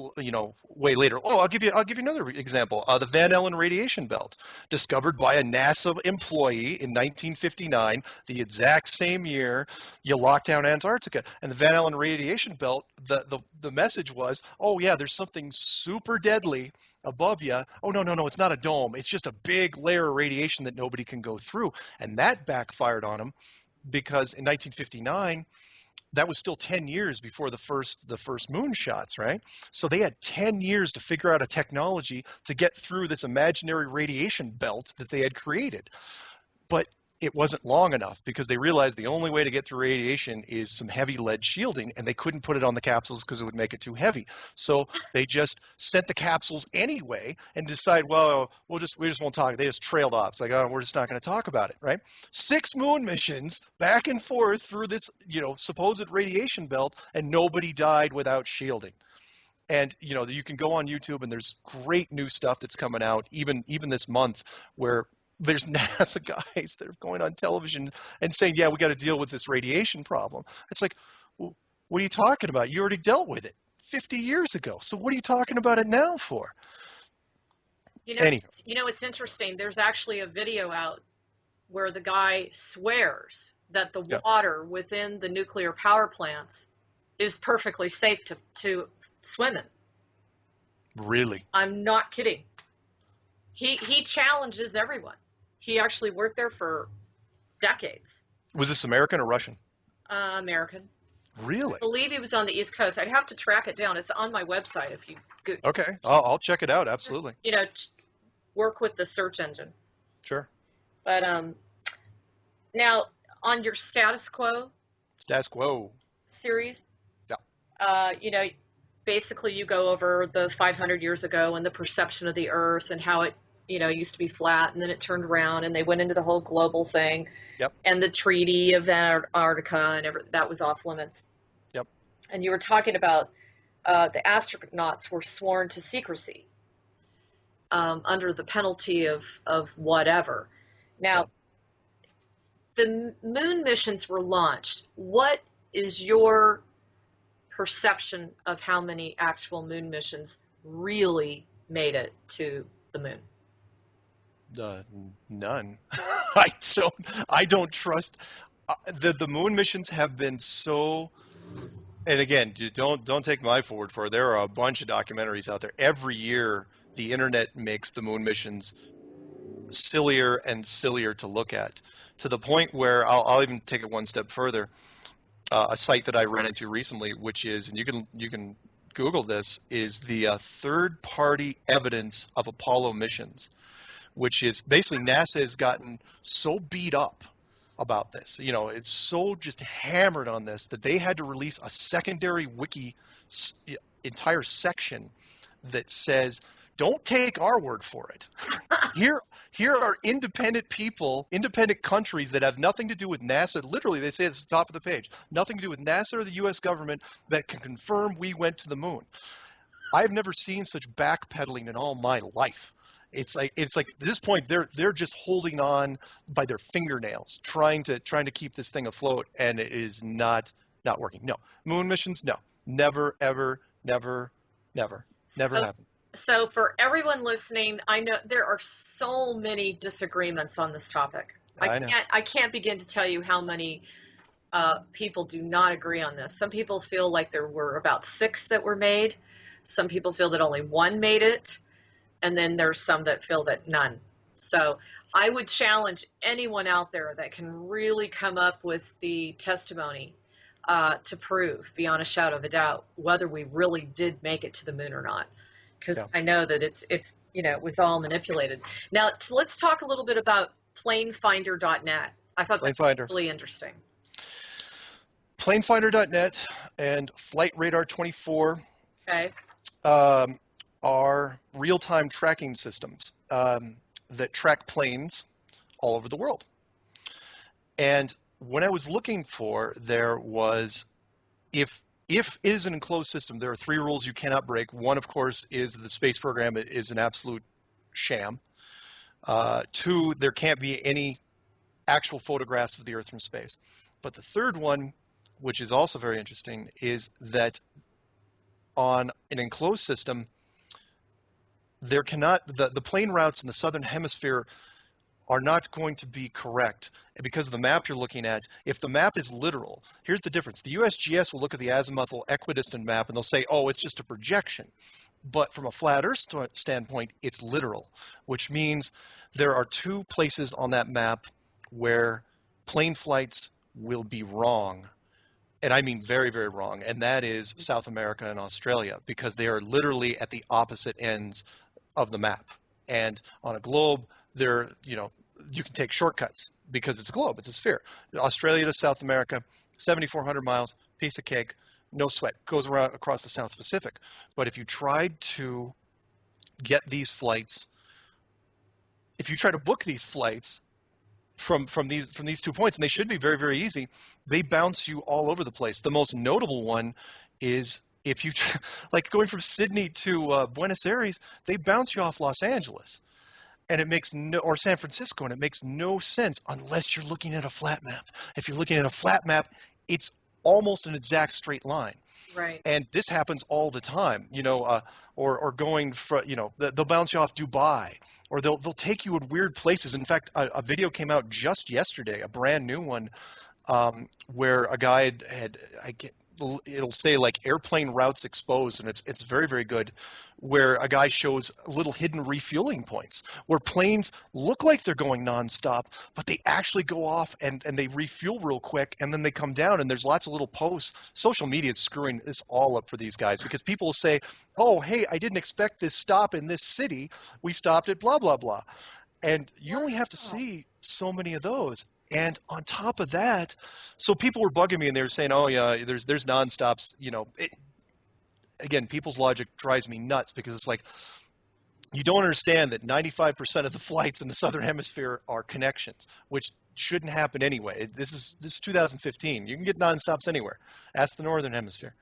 way later. Oh, I'll give you another example. The Van Allen radiation belt, discovered by a NASA employee in 1959, the exact same year you locked down Antarctica. And the Van Allen radiation belt, the message was, oh yeah, there's something super deadly above you. Oh no, it's not a dome. It's just a big layer of radiation that nobody can go through. And that backfired on them, because in 1959. That was still 10 years before the first moon shots, right? So they had 10 years to figure out a technology to get through this imaginary radiation belt that they had created. But it wasn't long enough, because they realized the only way to get through radiation is some heavy lead shielding, and they couldn't put it on the capsules because it would make it too heavy. So they just sent the capsules anyway and decided, well, we just won't talk. They just trailed off. It's like, oh, we're just not going to talk about it, right? 6 moon missions back and forth through this, supposed radiation belt, and nobody died without shielding. And you can go on YouTube, and there's great new stuff that's coming out even this month, where there's NASA guys that are going on television and saying, yeah, we got to deal with this radiation problem. It's like, well, what are you talking about? You already dealt with it 50 years ago. So what are you talking about it now for? It's interesting. There's actually a video out where the guy swears that the water within the nuclear power plants is perfectly safe to swim in. Really? I'm not kidding. He challenges everyone. He actually worked there for decades. Was this American or Russian? American. I Really? believe he was on the East Coast. I'd have to track it down. It's on my website if you go, Okay, I'll check it out. Absolutely. work with the search engine. Sure. But now on your status quo Status quo. series, Yeah. basically you go over the 500 years ago and the perception of the Earth and how it, used to be flat and then it turned around and they went into the whole global thing. Yep. And the Treaty of Antarctica and that was off limits. Yep. And you were talking about the astronauts were sworn to secrecy under the penalty of whatever. Now, the moon missions were launched. What is your perception of how many actual moon missions really made it to the moon? None. I don't trust. The moon missions have been so. And again, don't take my word for it. There are a bunch of documentaries out there. Every year, the internet makes the moon missions sillier and sillier to look at, to the point where I'll even take it one step further. A site that I ran into recently, which is, and you can Google this, is the third-party evidence of Apollo missions, which is basically NASA has gotten so beat up about this. It's so just hammered on this that they had to release a secondary wiki entire section that says, don't take our word for it. Here are independent people, independent countries that have nothing to do with NASA. Literally, they say at the top of the page, nothing to do with NASA or the U.S. government, that can confirm we went to the moon. I've never seen such backpedaling in all my life. It's like at this point they're just holding on by their fingernails, trying to keep this thing afloat, and it is not working. No, moon missions, no, never, ever, never happened. So for everyone listening, I know there are so many disagreements on this topic. I can't begin to tell you how many people do not agree on this. Some people feel like there were about 6 that were made. Some people feel that only 1 made it. And then there's some that feel that none. So I would challenge anyone out there that can really come up with the testimony to prove beyond a shadow of a doubt whether we really did make it to the moon or not. Because I know that it was all manipulated. Now let's talk a little bit about planefinder.net. I thought that was really interesting. Planefinder.net and Flight Radar 24. Okay. Are real-time tracking systems that track planes all over the world. And when I was looking for, there was, if it is an enclosed system, there are 3 rules you cannot break. One, of course, is the space program is an absolute sham. 2, there can't be any actual photographs of the Earth from space. But the third one, which is also very interesting, is that on an enclosed system, there cannot, the plane routes in the southern hemisphere are not going to be correct because of the map you're looking at. If the map is literal, here's the difference. The USGS will look at the azimuthal equidistant map and they'll say, oh, it's just a projection. But from a flat Earth standpoint, it's literal, which means there are 2 places on that map where plane flights will be wrong. And I mean very, very wrong. And that is South America and Australia, because they are literally at the opposite ends of the map. And on a globe, you can take shortcuts because it's a globe, it's a sphere. Australia to South America, 7,400 miles, piece of cake, no sweat, goes around across the South Pacific. But if you tried to get these flights, if you try to book these flights from these 2 points, and they should be very, very easy, they bounce you all over the place. The most notable one is if you like going from Sydney to Buenos Aires, they bounce you off Los Angeles, and it makes or San Francisco, and it makes no sense unless you're looking at a flat map. If you're looking at a flat map, it's almost an exact straight line. Right. And this happens all the time, or going from, they'll bounce you off Dubai, or they'll take you in weird places. In fact, a video came out just yesterday, a brand new one, where a guy it'll say like airplane routes exposed, and it's very, very good, where a guy shows little hidden refueling points where planes look like they're going nonstop, but they actually go off and they refuel real quick, and then they come down, and there's lots of little posts. Social media is screwing this all up for these guys, because people will say, oh, hey, I didn't expect this stop in this city. We stopped at blah, blah, blah. And you only have to see so many of those. And on top of that, so people were bugging me, and they were saying, oh, yeah, there's nonstops. Again, people's logic drives me nuts, because it's like, you don't understand that 95% of the flights in the Southern Hemisphere are connections, which shouldn't happen anyway. This is 2015. You can get nonstops anywhere. Ask the Northern Hemisphere.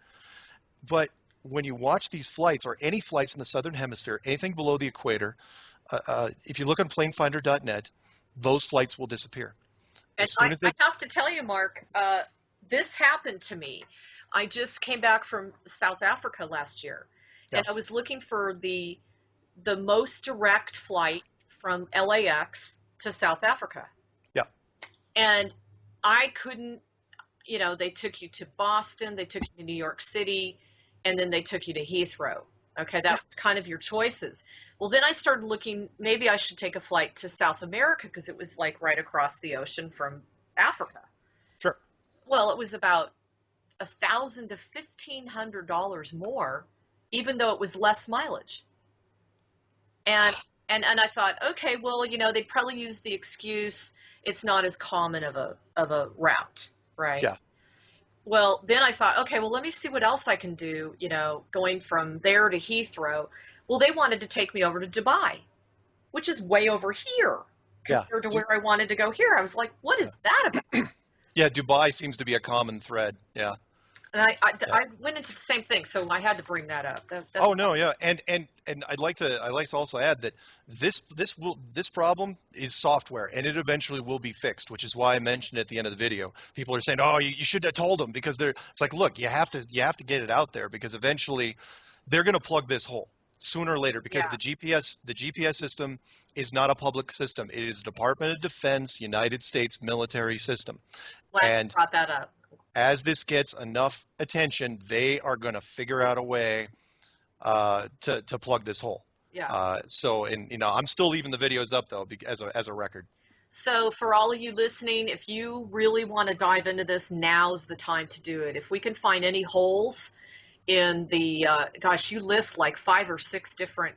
But when you watch these flights, or any flights in the Southern Hemisphere, anything below the equator, if you look on planefinder.net, those flights will disappear. And I have to tell you, Mark, this happened to me. I just came back from South Africa last year, and I was looking for the most direct flight from LAX to South Africa. Yeah. And I couldn't, they took you to Boston, they took you to New York City, and then they took you to Heathrow. Okay, that was kind of your choices. Well, then I started looking, maybe I should take a flight to South America, because it was like right across the ocean from Africa. Sure. Well, it was about $1,000 to $1,500 more, even though it was less mileage. And I thought, okay, well, they'd probably use the excuse it's not as common of a route, right? Yeah. Well, then I thought, okay, well, let me see what else I can do, going from there to Heathrow. Well, they wanted to take me over to Dubai, which is way over here compared to where I wanted to go here. I was like, what is that about? Yeah, Dubai seems to be a common thread. Yeah. And I went into the same thing, so I had to bring that up. And I'd like to also add that this problem is software, and it eventually will be fixed, which is why I mentioned at the end of the video. People are saying, oh, you should have told them, because it's like, look, you have to get it out there, because eventually they're going to plug this hole sooner or later, because the GPS system is not a public system. It is a Department of Defense, United States military system. Glad you brought that up. As this gets enough attention, they are going to figure out a way to plug this hole. Yeah. I'm still leaving the videos up, though, as a record. So for all of you listening, if you really want to dive into this, now's the time to do it. If we can find any holes in the you list like 5 or 6 different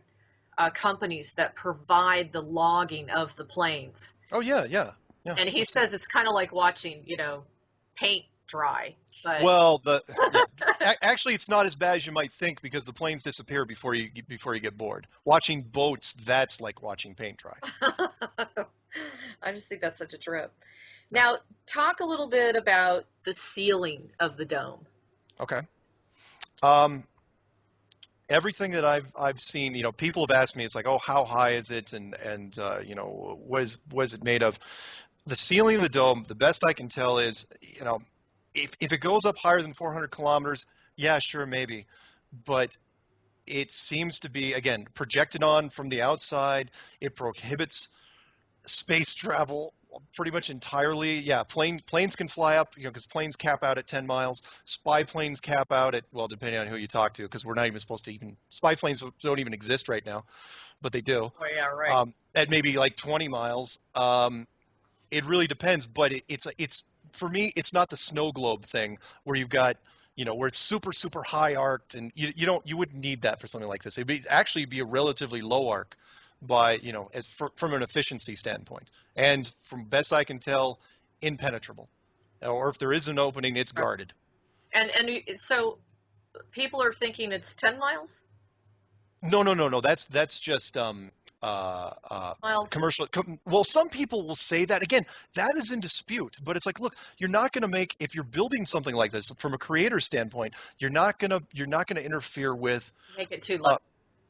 companies that provide the logging of the planes. Oh yeah. And he says it's kind of like watching paint dry. But actually, it's not as bad as you might think, because the planes disappear before you get bored. Watching boats, that's like watching paint dry. I just think that's such a trip. Now, talk a little bit about the ceiling of the dome. Okay. Everything that I've seen, people have asked me, it's like, oh, how high is it, and what is it made of? The ceiling of the dome, the best I can tell is, if it goes up higher than 400 kilometers, yeah, sure, maybe. But it seems to be, again, projected on from the outside. It prohibits space travel pretty much entirely. Yeah, planes can fly up, because planes cap out at 10 miles. Spy planes cap out at, well, depending on who you talk to, because we're not even supposed to spy planes don't even exist right now, but they do. Oh, yeah, right. At maybe like 20 miles. It really depends, but it's for me, it's not the snow globe thing where you've got, where it's super, super high arced, and you wouldn't need that for something like this. It'd actually be a relatively low arc by, from an efficiency standpoint. And from best I can tell, impenetrable. Or if there is an opening, it's guarded. And so people are thinking it's 10 miles? No. That's just miles. Commercial. Well, some people will say that. Again, that is in dispute. But it's like, look, you're not going to make, if you're building something like this from a creator standpoint, you're not going to interfere with. Make it too low.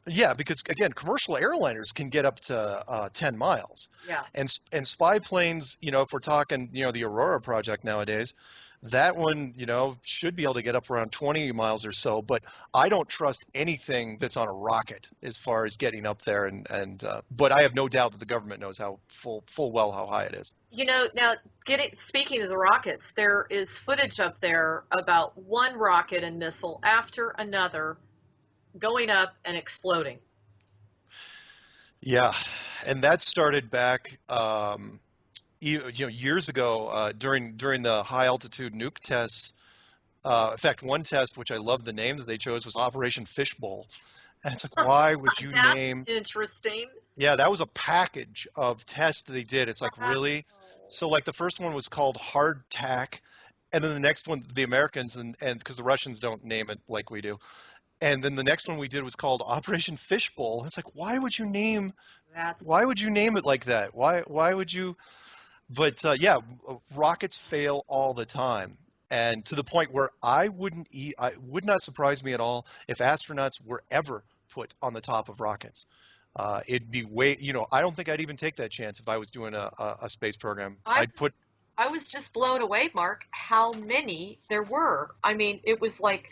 Yeah, because again, commercial airliners can get up to 10 miles. Yeah. And spy planes, if we're talking, the Aurora project nowadays, That one, should be able to get up around 20 miles or so, but I don't trust anything that's on a rocket as far as getting up there. But I have no doubt that the government knows how full well how high it is. Now speaking of the rockets, there is footage up there about one rocket and missile after another going up and exploding. Yeah, and that started back, years ago during the high altitude nuke tests. In fact, one test, which I love the name that they chose, was Operation Fishbowl. And it's like, why would you That's name? interesting. Yeah, that was a package of tests that they did. It's like, really? So like the first one was called Hardtack, and then the next one, the Americans, and because the Russians don't name it like we do. And then the next one we did was called Operation Fishbowl. It's like, why would you name it like that? Why would you? But yeah, rockets fail all the time, and to the point where I would not surprise me at all if astronauts were ever put on the top of rockets. It'd be I don't think I'd even take that chance if I was doing a space program. I was just blown away, Mark, how many there were. I mean, it was like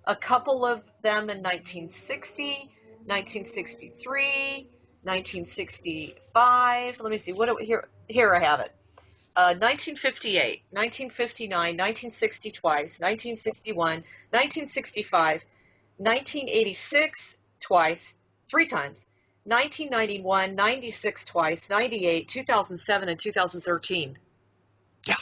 a couple of them in 1960, 1963, 1965. Let me see. Here I have it. 1958, 1959, 1960 twice, 1961, 1965, 1986 twice, three times, 1991, 96 twice, 98, 2007, and 2013. Yeah.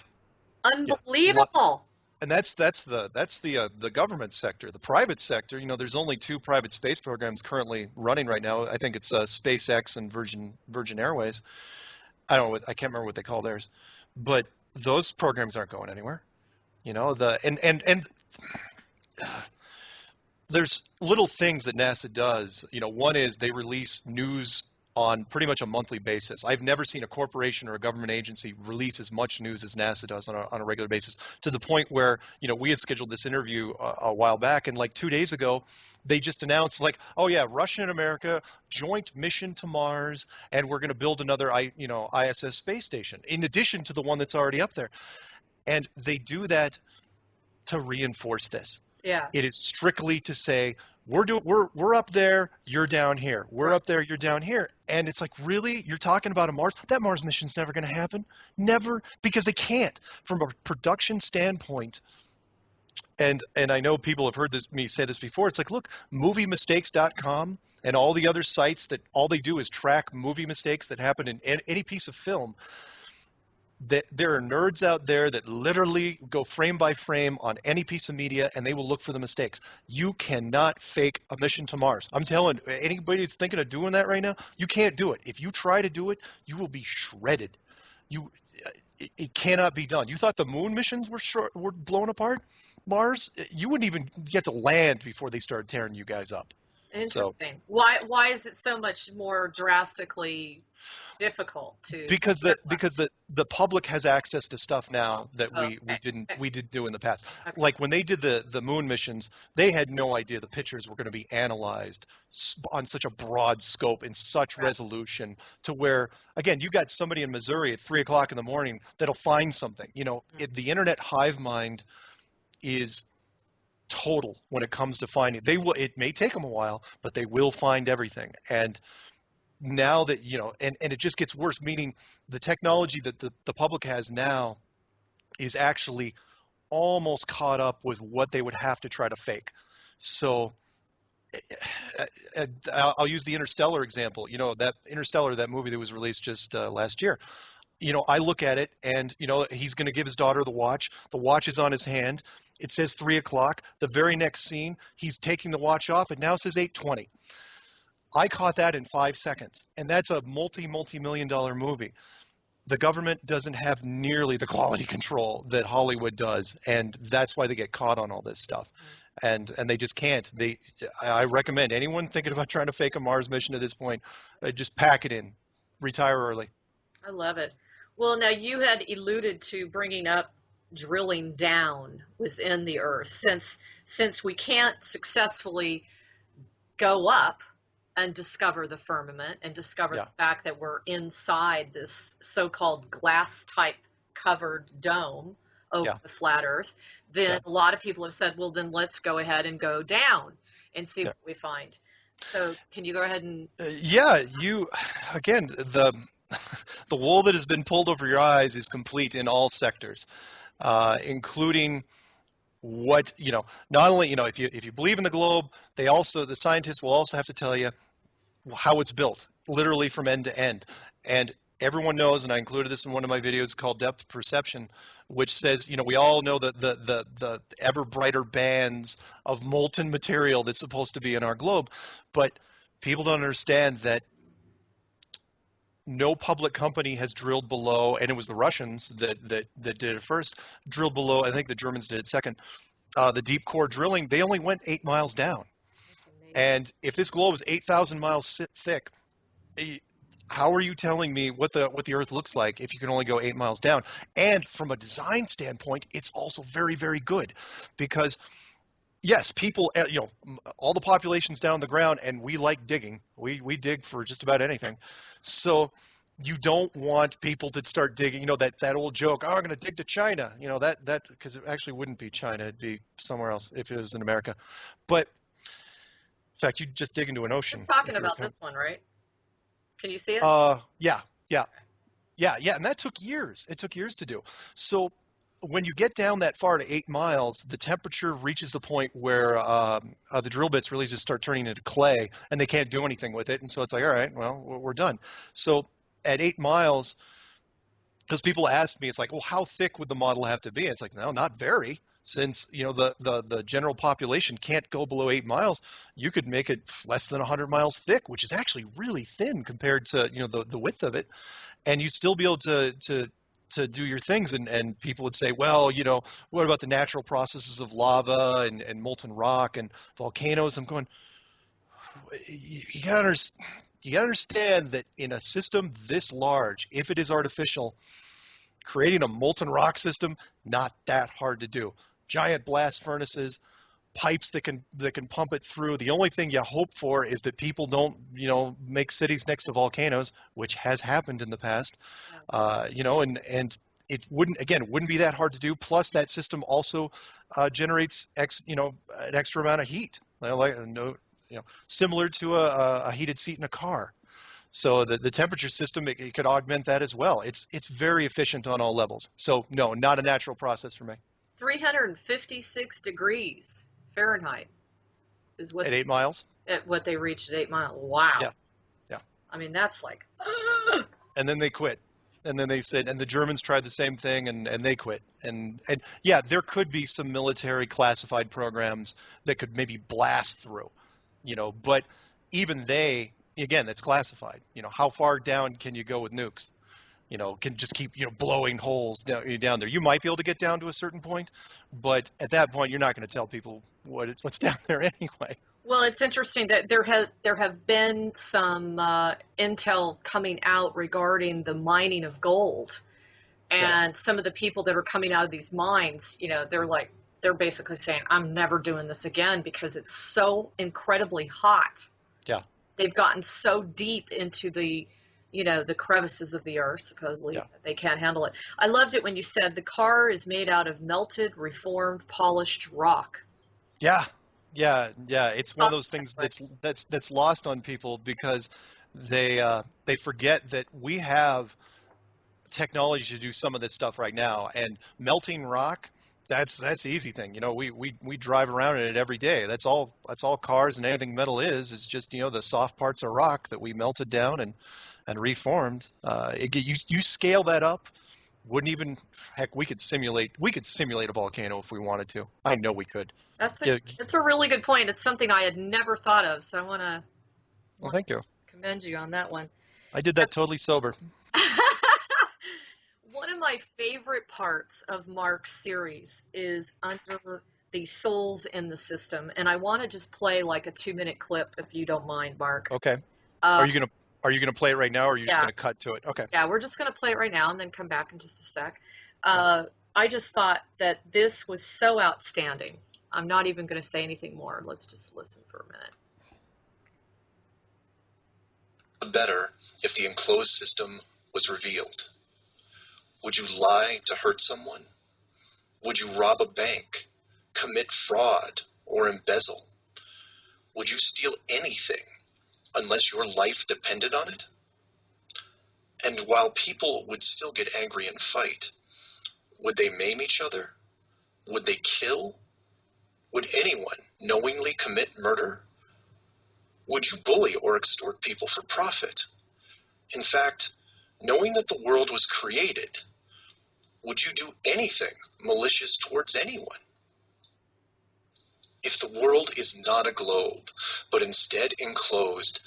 Unbelievable. And that's the government sector. The private sector, there's only two private space programs currently running right now. I think it's SpaceX and Virgin Airways. I can't remember what they call theirs, but those programs aren't going anywhere. There's little things that NASA does. One is they release news on pretty much a monthly basis. I've never seen a corporation or a government agency release as much news as NASA does on a regular basis, to the point where, we had scheduled this interview a while back, and like 2 days ago, they just announced like, oh yeah, Russia and America joint mission to Mars, and we're going to build another, ISS space station in addition to the one that's already up there. And they do that to reinforce this. Yeah. It is strictly to say, we're up there, you're down here. We're up there, you're down here. And it's like, really? You're talking about a Mars? That Mars mission's never going to happen. Never, because they can't. From a production standpoint, and I know people have heard me say this before, it's like, look, moviemistakes.com and all the other sites that all they do is track movie mistakes that happen in any piece of film. That there are nerds out there that literally go frame by frame on any piece of media, and they will look for the mistakes. You cannot fake a mission to Mars. I'm telling anybody that's thinking of doing that right now, you can't do it. If you try to do it, you will be shredded. It cannot be done. You thought the moon missions were blown apart? Mars, you wouldn't even get to land before they started tearing you guys up. Interesting. Why is it so much more drastically difficult to? Because the public has access to stuff now that we didn't do in the past. Okay. Like when they did the moon missions, they had no idea the pictures were going to be analyzed on such a broad scope and such resolution, to where, again, you got somebody in Missouri at 3 o'clock in the morning that'll find something. The internet hive mind is total when it comes to finding. It may take them a while, but they will find everything. And now that, and it just gets worse, meaning the technology that the public has now is actually almost caught up with what they would have to try to fake. So I'll use the Interstellar example. That Interstellar, that movie that was released just last year. I look at it, and, he's going to give his daughter the watch. The watch is on his hand. It says 3 o'clock. The very next scene, he's taking the watch off. It now says 8:20. I caught that in 5 seconds, and that's a multi-million-dollar movie. The government doesn't have nearly the quality control that Hollywood does, and that's why they get caught on all this stuff. And they just can't. I recommend anyone thinking about trying to fake a Mars mission at this point, just pack it in, retire early. I love it. Well, now you had alluded to bringing up drilling down within the Earth, since we can't successfully go up and discover the firmament and discover the fact that we're inside this so-called glass-type covered dome over Yeah. the flat Earth, then Yeah. a lot of people have said, well, then let's go ahead and go down and see Yeah. what we find. So can you go ahead and Yeah, again, the wool that has been pulled over your eyes is complete in all sectors, including what, not only, if you believe in the globe, the scientists will also have to tell you how it's built, literally from end to end. And everyone knows, and I included this in one of my videos called Depth Perception, which says, we all know that the ever brighter bands of molten material that's supposed to be in our globe, but people don't understand that no public company has drilled below, and it was the Russians that did it first, drilled below. I think the Germans did it second. The deep core drilling, they only went 8 miles down. That's amazing. And if this globe is 8,000 miles thick, how are you telling me what the Earth looks like if you can only go 8 miles down? And from a design standpoint, it's also very, very good, because yes, people, all the population's down the ground, and we like digging. We dig for just about anything. So you don't want people to start digging. That old joke, oh, I'm going to dig to China. That because it actually wouldn't be China, it'd be somewhere else if it was in America. But in fact, you'd just dig into an You're ocean talking if you were about this one, right? Can you see it? Yeah, yeah, yeah, and that took years. It took years to do. So when you get down that far to 8 miles, the temperature reaches the point where the drill bits really just start turning into clay, and they can't do anything with it. And so it's like, all right, well, we're done. So at 8 miles, because people ask me, it's like, well, how thick would the model have to be? And it's like, no, not very. Since the general population can't go below 8 miles, you could make it less than 100 miles thick, which is actually really thin compared to the width of it, and you'd still be able to do your things. And people would say, well, what about the natural processes of lava and molten rock and volcanoes? I'm going, you gotta understand that in a system this large, if it is artificial, creating a molten rock system, not that hard to do. Giant blast furnaces, pipes that can pump it through. The only thing you hope for is that people don't, make cities next to volcanoes, which has happened in the past. And it wouldn't be that hard to do. Plus, that system also generates an extra amount of heat, similar to a heated seat in a car. So the temperature system, it could augment that as well. It's very efficient on all levels. So no, not a natural process for me. 356 degrees Fahrenheit is At 8 miles? what they reached at 8 miles. Wow. Yeah, yeah. I mean, that's like, And then they quit. And then they said, and the Germans tried the same thing, and they quit. And yeah, there could be some military classified programs that could maybe blast through, but even they, again, that's classified. How far down can you go with nukes? Can just keep, blowing holes down there. You might be able to get down to a certain point, but at that point, you're not going to tell people what's down there anyway. well, it's interesting that there have been some intel coming out regarding the mining of gold, and some of the people that are coming out of these mines, they're basically saying, I'm never doing this again because it's so incredibly hot. Yeah. They've gotten so deep into the crevices of the earth, supposedly, they can't handle it. I loved it when you said the car is made out of melted, reformed, polished rock. Yeah, yeah, yeah. It's one of those things that's lost on people because they forget that we have technology to do some of this stuff right now, and melting rock. That's the easy thing. We drive around in it every day. That's all cars and anything metal is just the soft parts of rock that we melted down and reformed. You scale that up. Wouldn't even heck we could simulate a volcano if we wanted to. I know we could. That's a really good point. It's something I had never thought of, so I want to Thank you. commend you on that one. I did that totally sober. One of my favorite parts of Mark's series is under the souls in the system, and I want to just play like a 2-minute clip if you don't mind, Mark. Okay. Are you gonna play it right now, or are you just gonna cut to it? Okay. Yeah, we're just gonna play it right now and then come back in just a sec. I just thought that this was so outstanding. I'm not even gonna say anything more. Let's just listen for a minute. Better if the enclosed system was revealed. Would you lie to hurt someone? Would you rob a bank, commit fraud, or embezzle? Would you steal anything unless your life depended on it? And while people would still get angry and fight, would they maim each other? Would they kill? Would anyone knowingly commit murder? Would you bully or extort people for profit? In fact, knowing that the world was created, would you do anything malicious towards anyone? If the world is not a globe, but instead enclosed,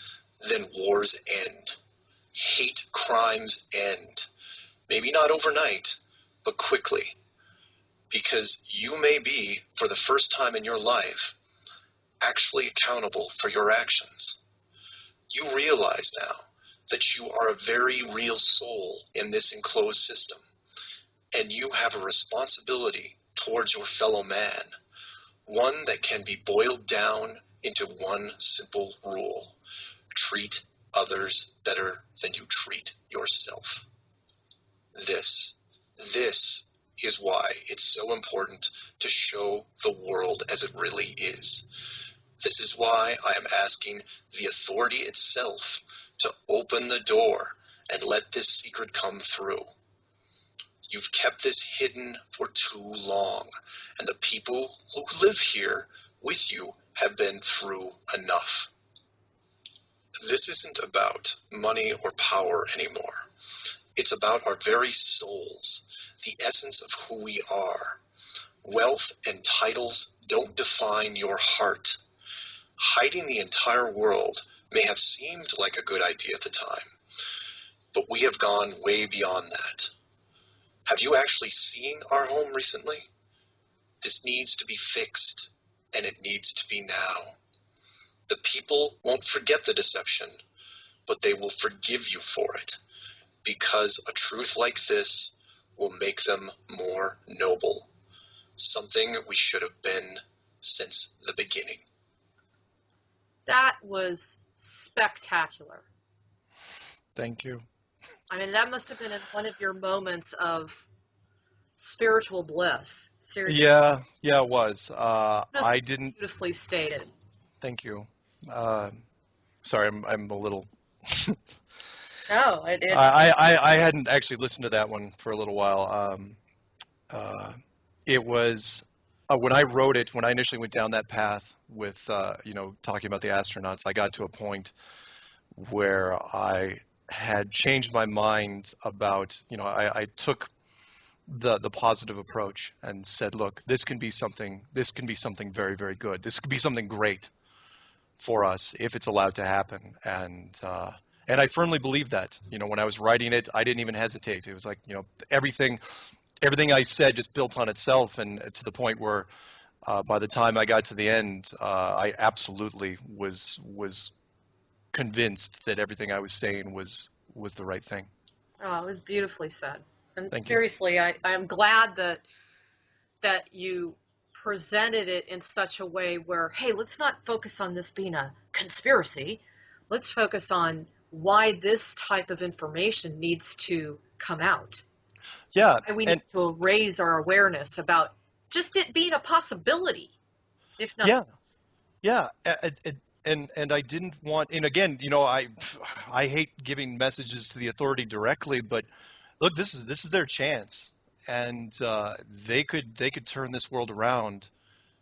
then wars end. Hate crimes end. Maybe not overnight, but quickly. Because you may be, for the first time in your life, actually accountable for your actions. You realize now that you are a very real soul in this enclosed system, and you have a responsibility towards your fellow man, one that can be boiled down into one simple rule: treat others better than you treat yourself. This is why it's so important to show the world as it really is. This is why I am asking the authority itself to open the door and let this secret come through. You've kept this hidden for too long, and the people who live here with you have been through enough. This isn't about money or power anymore. It's about our very souls, the essence of who we are. Wealth and titles don't define your heart. Hiding the entire world may have seemed like a good idea at the time, but we have gone way beyond that. Have you actually seen our home recently? This needs to be fixed, and it needs to be now. The people won't forget the deception, but they will forgive you for it, because a truth like this will make them more noble, something we should have been since the beginning. That was spectacular. Thank you. I mean, that must have been in one of your moments of spiritual bliss. Seriously. Yeah, it was. Just I didn't. beautifully stated. Thank you. Sorry, I'm a little. No, I hadn't actually listened to that one for a little while. It was when I wrote it, when I initially went down that path with talking about the astronauts, I got to a point where I had changed my mind about, I took the positive approach and said, look, this can be something very, very good. This could be something great for us if it's allowed to happen. And I firmly believe that. When I was writing it, I didn't even hesitate. It was like, everything I said just built on itself, and to the point where by the time I got to the end, I absolutely was convinced that everything I was saying was the right thing. Oh, it was beautifully said. And Thank you. seriously, I'm glad that you presented it in such a way where, hey, let's not focus on this being a conspiracy. Let's focus on why this type of information needs to come out. Yeah. And we need to raise our awareness about just it being a possibility, if nothing else. Yeah. And I didn't want, and again, I hate giving messages to the authority directly, but look, this is their chance, and they could turn this world around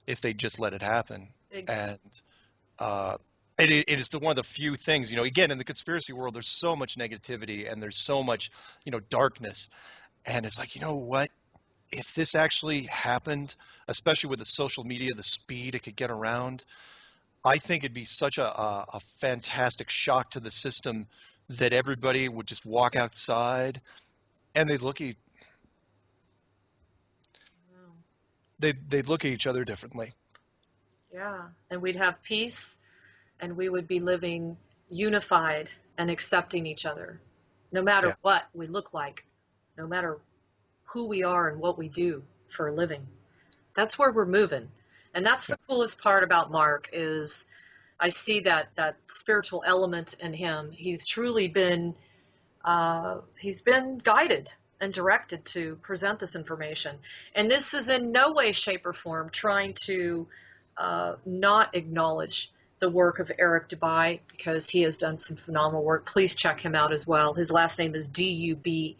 if they just let it happen. Exactly. And it is one of the few things, again, in the conspiracy world, there's so much negativity and there's so much, darkness, and it's like, what? If this actually happened, especially with the social media, the speed it could get around, I think it'd be such a fantastic shock to the system that everybody would just walk outside and they'd look at each other differently. Yeah, and we'd have peace, and we would be living unified and accepting each other, no matter what we look like, no matter who we are and what we do for a living. That's where we're moving. And that's the coolest part about Mark is I see that spiritual element in him. He's truly been, he's been guided and directed to present this information. And this is in no way, shape, or form trying to not acknowledge the work of Eric Dubay, because he has done some phenomenal work. Please check him out as well. His last name is Dubay,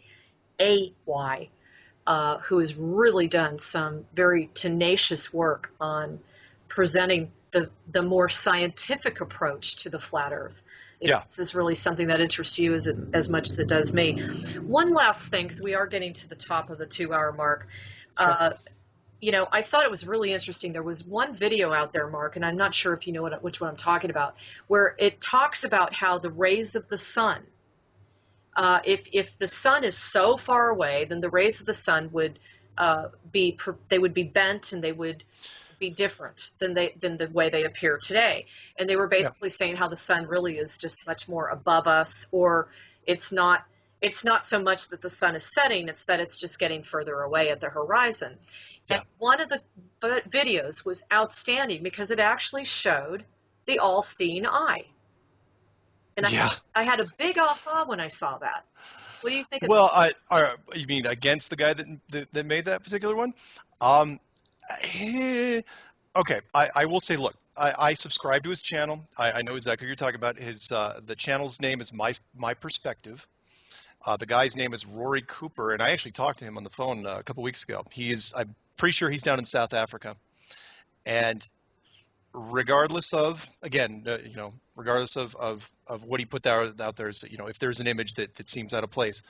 who has really done some very tenacious work on presenting the more scientific approach to the flat Earth. This is really something that interests you as much as it does me. One last thing, because we are getting to the top of the 2-hour mark. Sure. I thought it was really interesting. There was one video out there, Mark, and I'm not sure if you know which one I'm talking about, where it talks about how the rays of the sun, if the sun is so far away, then the rays of the sun would be bent, and they would be different than the way they appear today. And they were basically saying how the sun really is just much more above us, or it's not so much that the sun is setting, it's that it's just getting further away at the horizon. And one of the videos was outstanding because it actually showed the all-seeing eye. And I had a big aha when I saw that. What do you think of that? Well, you mean against the guy that made that particular one? Okay, I will say, look, I subscribe to his channel. I know exactly what you're talking about. The channel's name is My Perspective. The guy's name is Rory Cooper, and I actually talked to him on the phone a couple weeks ago. I'm pretty sure he's down in South Africa. And regardless of, again, regardless of what he put out there, is, if there's an image that seems out of place,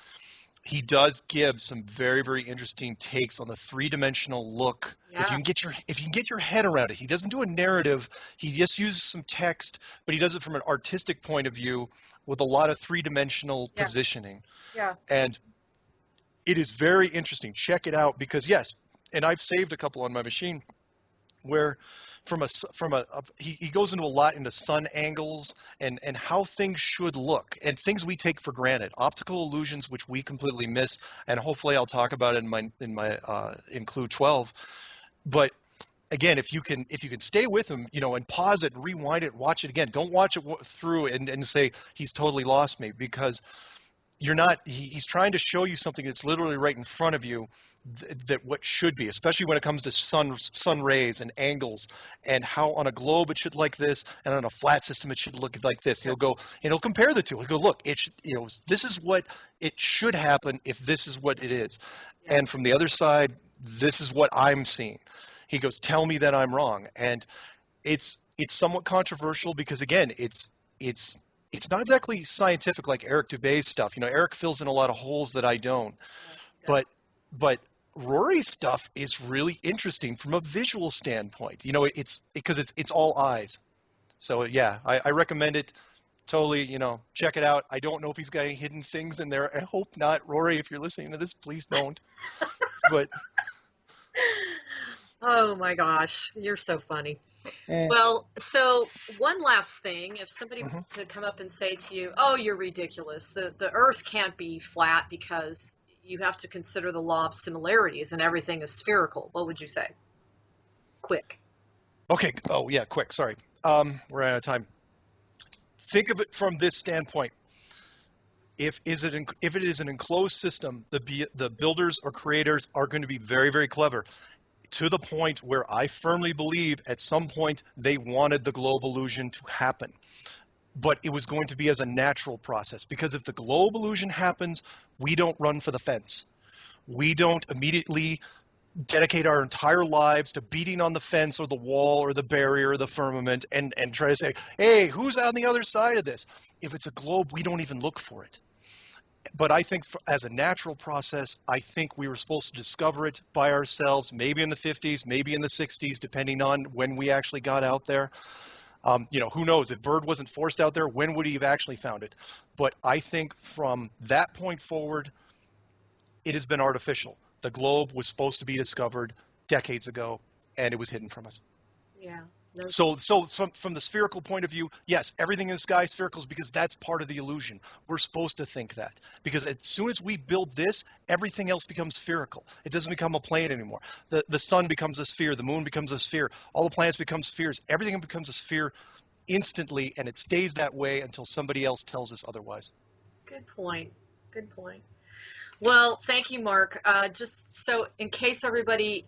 he does give some very, very interesting takes on the three-dimensional look. Yeah. If you can get your head around it, he doesn't do a narrative. He just uses some text, but he does it from an artistic point of view with a lot of three-dimensional positioning. Yes. And it is very interesting. Check it out because and I've saved a couple on my machine where he goes into a lot into sun angles and how things should look and things we take for granted, optical illusions which we completely miss, and hopefully I'll talk about it in Clue 12. But again, if you can stay with him, and pause it and rewind it, watch it again. Don't watch it through and say he's totally lost me, because you're not. He's trying to show you something that's literally right in front of you, that what should be, especially when it comes to sun rays and angles, and how on a globe it should look like this, and on a flat system it should look like this. He'll go and he'll compare the two. He'll go, look, this is what it should happen if this is what it is, and from the other side, this is what I'm seeing. He goes, tell me that I'm wrong, and it's somewhat controversial because again, it's not exactly scientific like Eric Dubay's stuff. Eric fills in a lot of holes that I don't. But Rory's stuff is really interesting from a visual standpoint. It's because it's all eyes. So I recommend it. Totally, check it out. I don't know if he's got any hidden things in there. I hope not. Rory, if you're listening to this, please don't. But oh my gosh, you're so funny. Well, so one last thing, if somebody wants to come up and say to you, oh, you're ridiculous, the Earth can't be flat because you have to consider the law of similarities and everything is spherical, what would you say? Quick. Okay. Oh, yeah, quick. Sorry. We're out of time. Think of it from this standpoint. If it is an enclosed system, the builders or creators are going to be very, very clever, to the point where I firmly believe at some point they wanted the globe illusion to happen. But it was going to be as a natural process, because if the globe illusion happens, we don't run for the fence. We don't immediately dedicate our entire lives to beating on the fence or the wall or the barrier or the firmament and try to say, hey, who's on the other side of this? If it's a globe, we don't even look for it. But I think as a natural process, I think we were supposed to discover it by ourselves, maybe in the 50s, maybe in the 60s, depending on when we actually got out there. Who knows? If Bird wasn't forced out there, when would he have actually found it? But I think from that point forward, it has been artificial. The globe was supposed to be discovered decades ago, and it was hidden from us. Yeah. So from the spherical point of view, yes, everything in the sky is spherical because that's part of the illusion. We're supposed to think that, because as soon as we build this, everything else becomes spherical. It doesn't become a plane anymore. The sun becomes a sphere. The moon becomes a sphere. All the planets become spheres. Everything becomes a sphere instantly, and it stays that way until somebody else tells us otherwise. Good point. Good point. Well, thank you, Mark. Just so in case everybody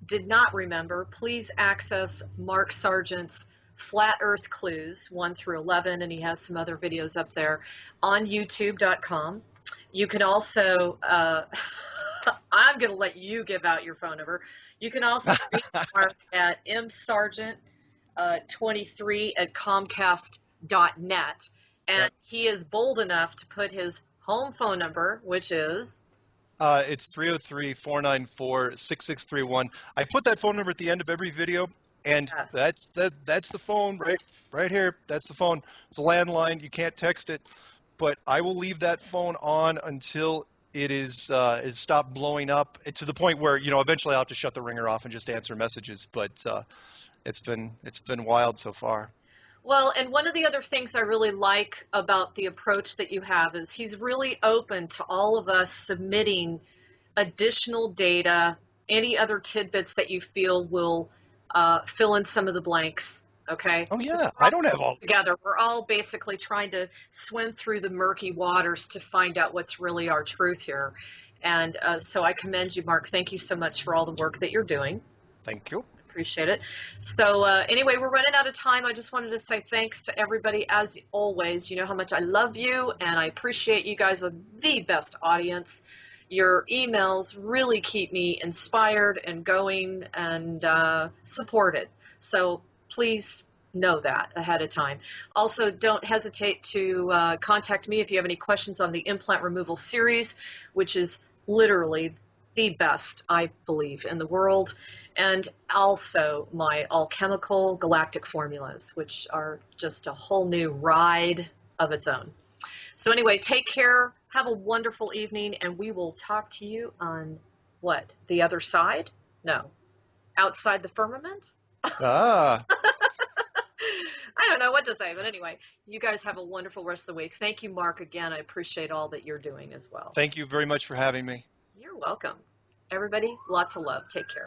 did not remember, please access Mark Sargent's Flat Earth Clues 1 through 11, and he has some other videos up there on youtube.com. You can also, I'm going to let you give out your phone number. You can also reach Mark at msargent23@comcast.net. And Yep. he is bold enough to put his home phone number, which is It's 303-494-6631. I put that phone number at the end of every video, and yes. that's the phone right here. That's the phone. It's a landline. You can't text it, but I will leave that phone on until it is it stopped blowing up to the point where eventually I'll have to shut the ringer off and just answer messages. But it's been wild so far. Well, and one of the other things I really like about the approach that you have is he's really open to all of us submitting additional data, any other tidbits that you feel will fill in some of the blanks. Okay. Oh yeah, I don't have all. Together, we're all basically trying to swim through the murky waters to find out what's really our truth here. And so I commend you, Mark. Thank you so much for all the work that you're doing. Thank you. Appreciate it. So anyway, we're running out of time. I just wanted to say thanks to everybody as always. You know how much I love you, and I appreciate you guys are the best audience. Your emails really keep me inspired and going and supported. So please know that ahead of time. Also, don't hesitate to contact me if you have any questions on the implant removal series, which is literally the best, I believe, in the world, and also my alchemical galactic formulas, which are just a whole new ride of its own. So anyway, take care, have a wonderful evening, and we will talk to you on what? The other side? No. Outside the firmament? Ah. I don't know what to say, but anyway, you guys have a wonderful rest of the week. Thank you, Mark, again. I appreciate all that you're doing as well. Thank you very much for having me. You're welcome. Everybody, lots of love. Take care.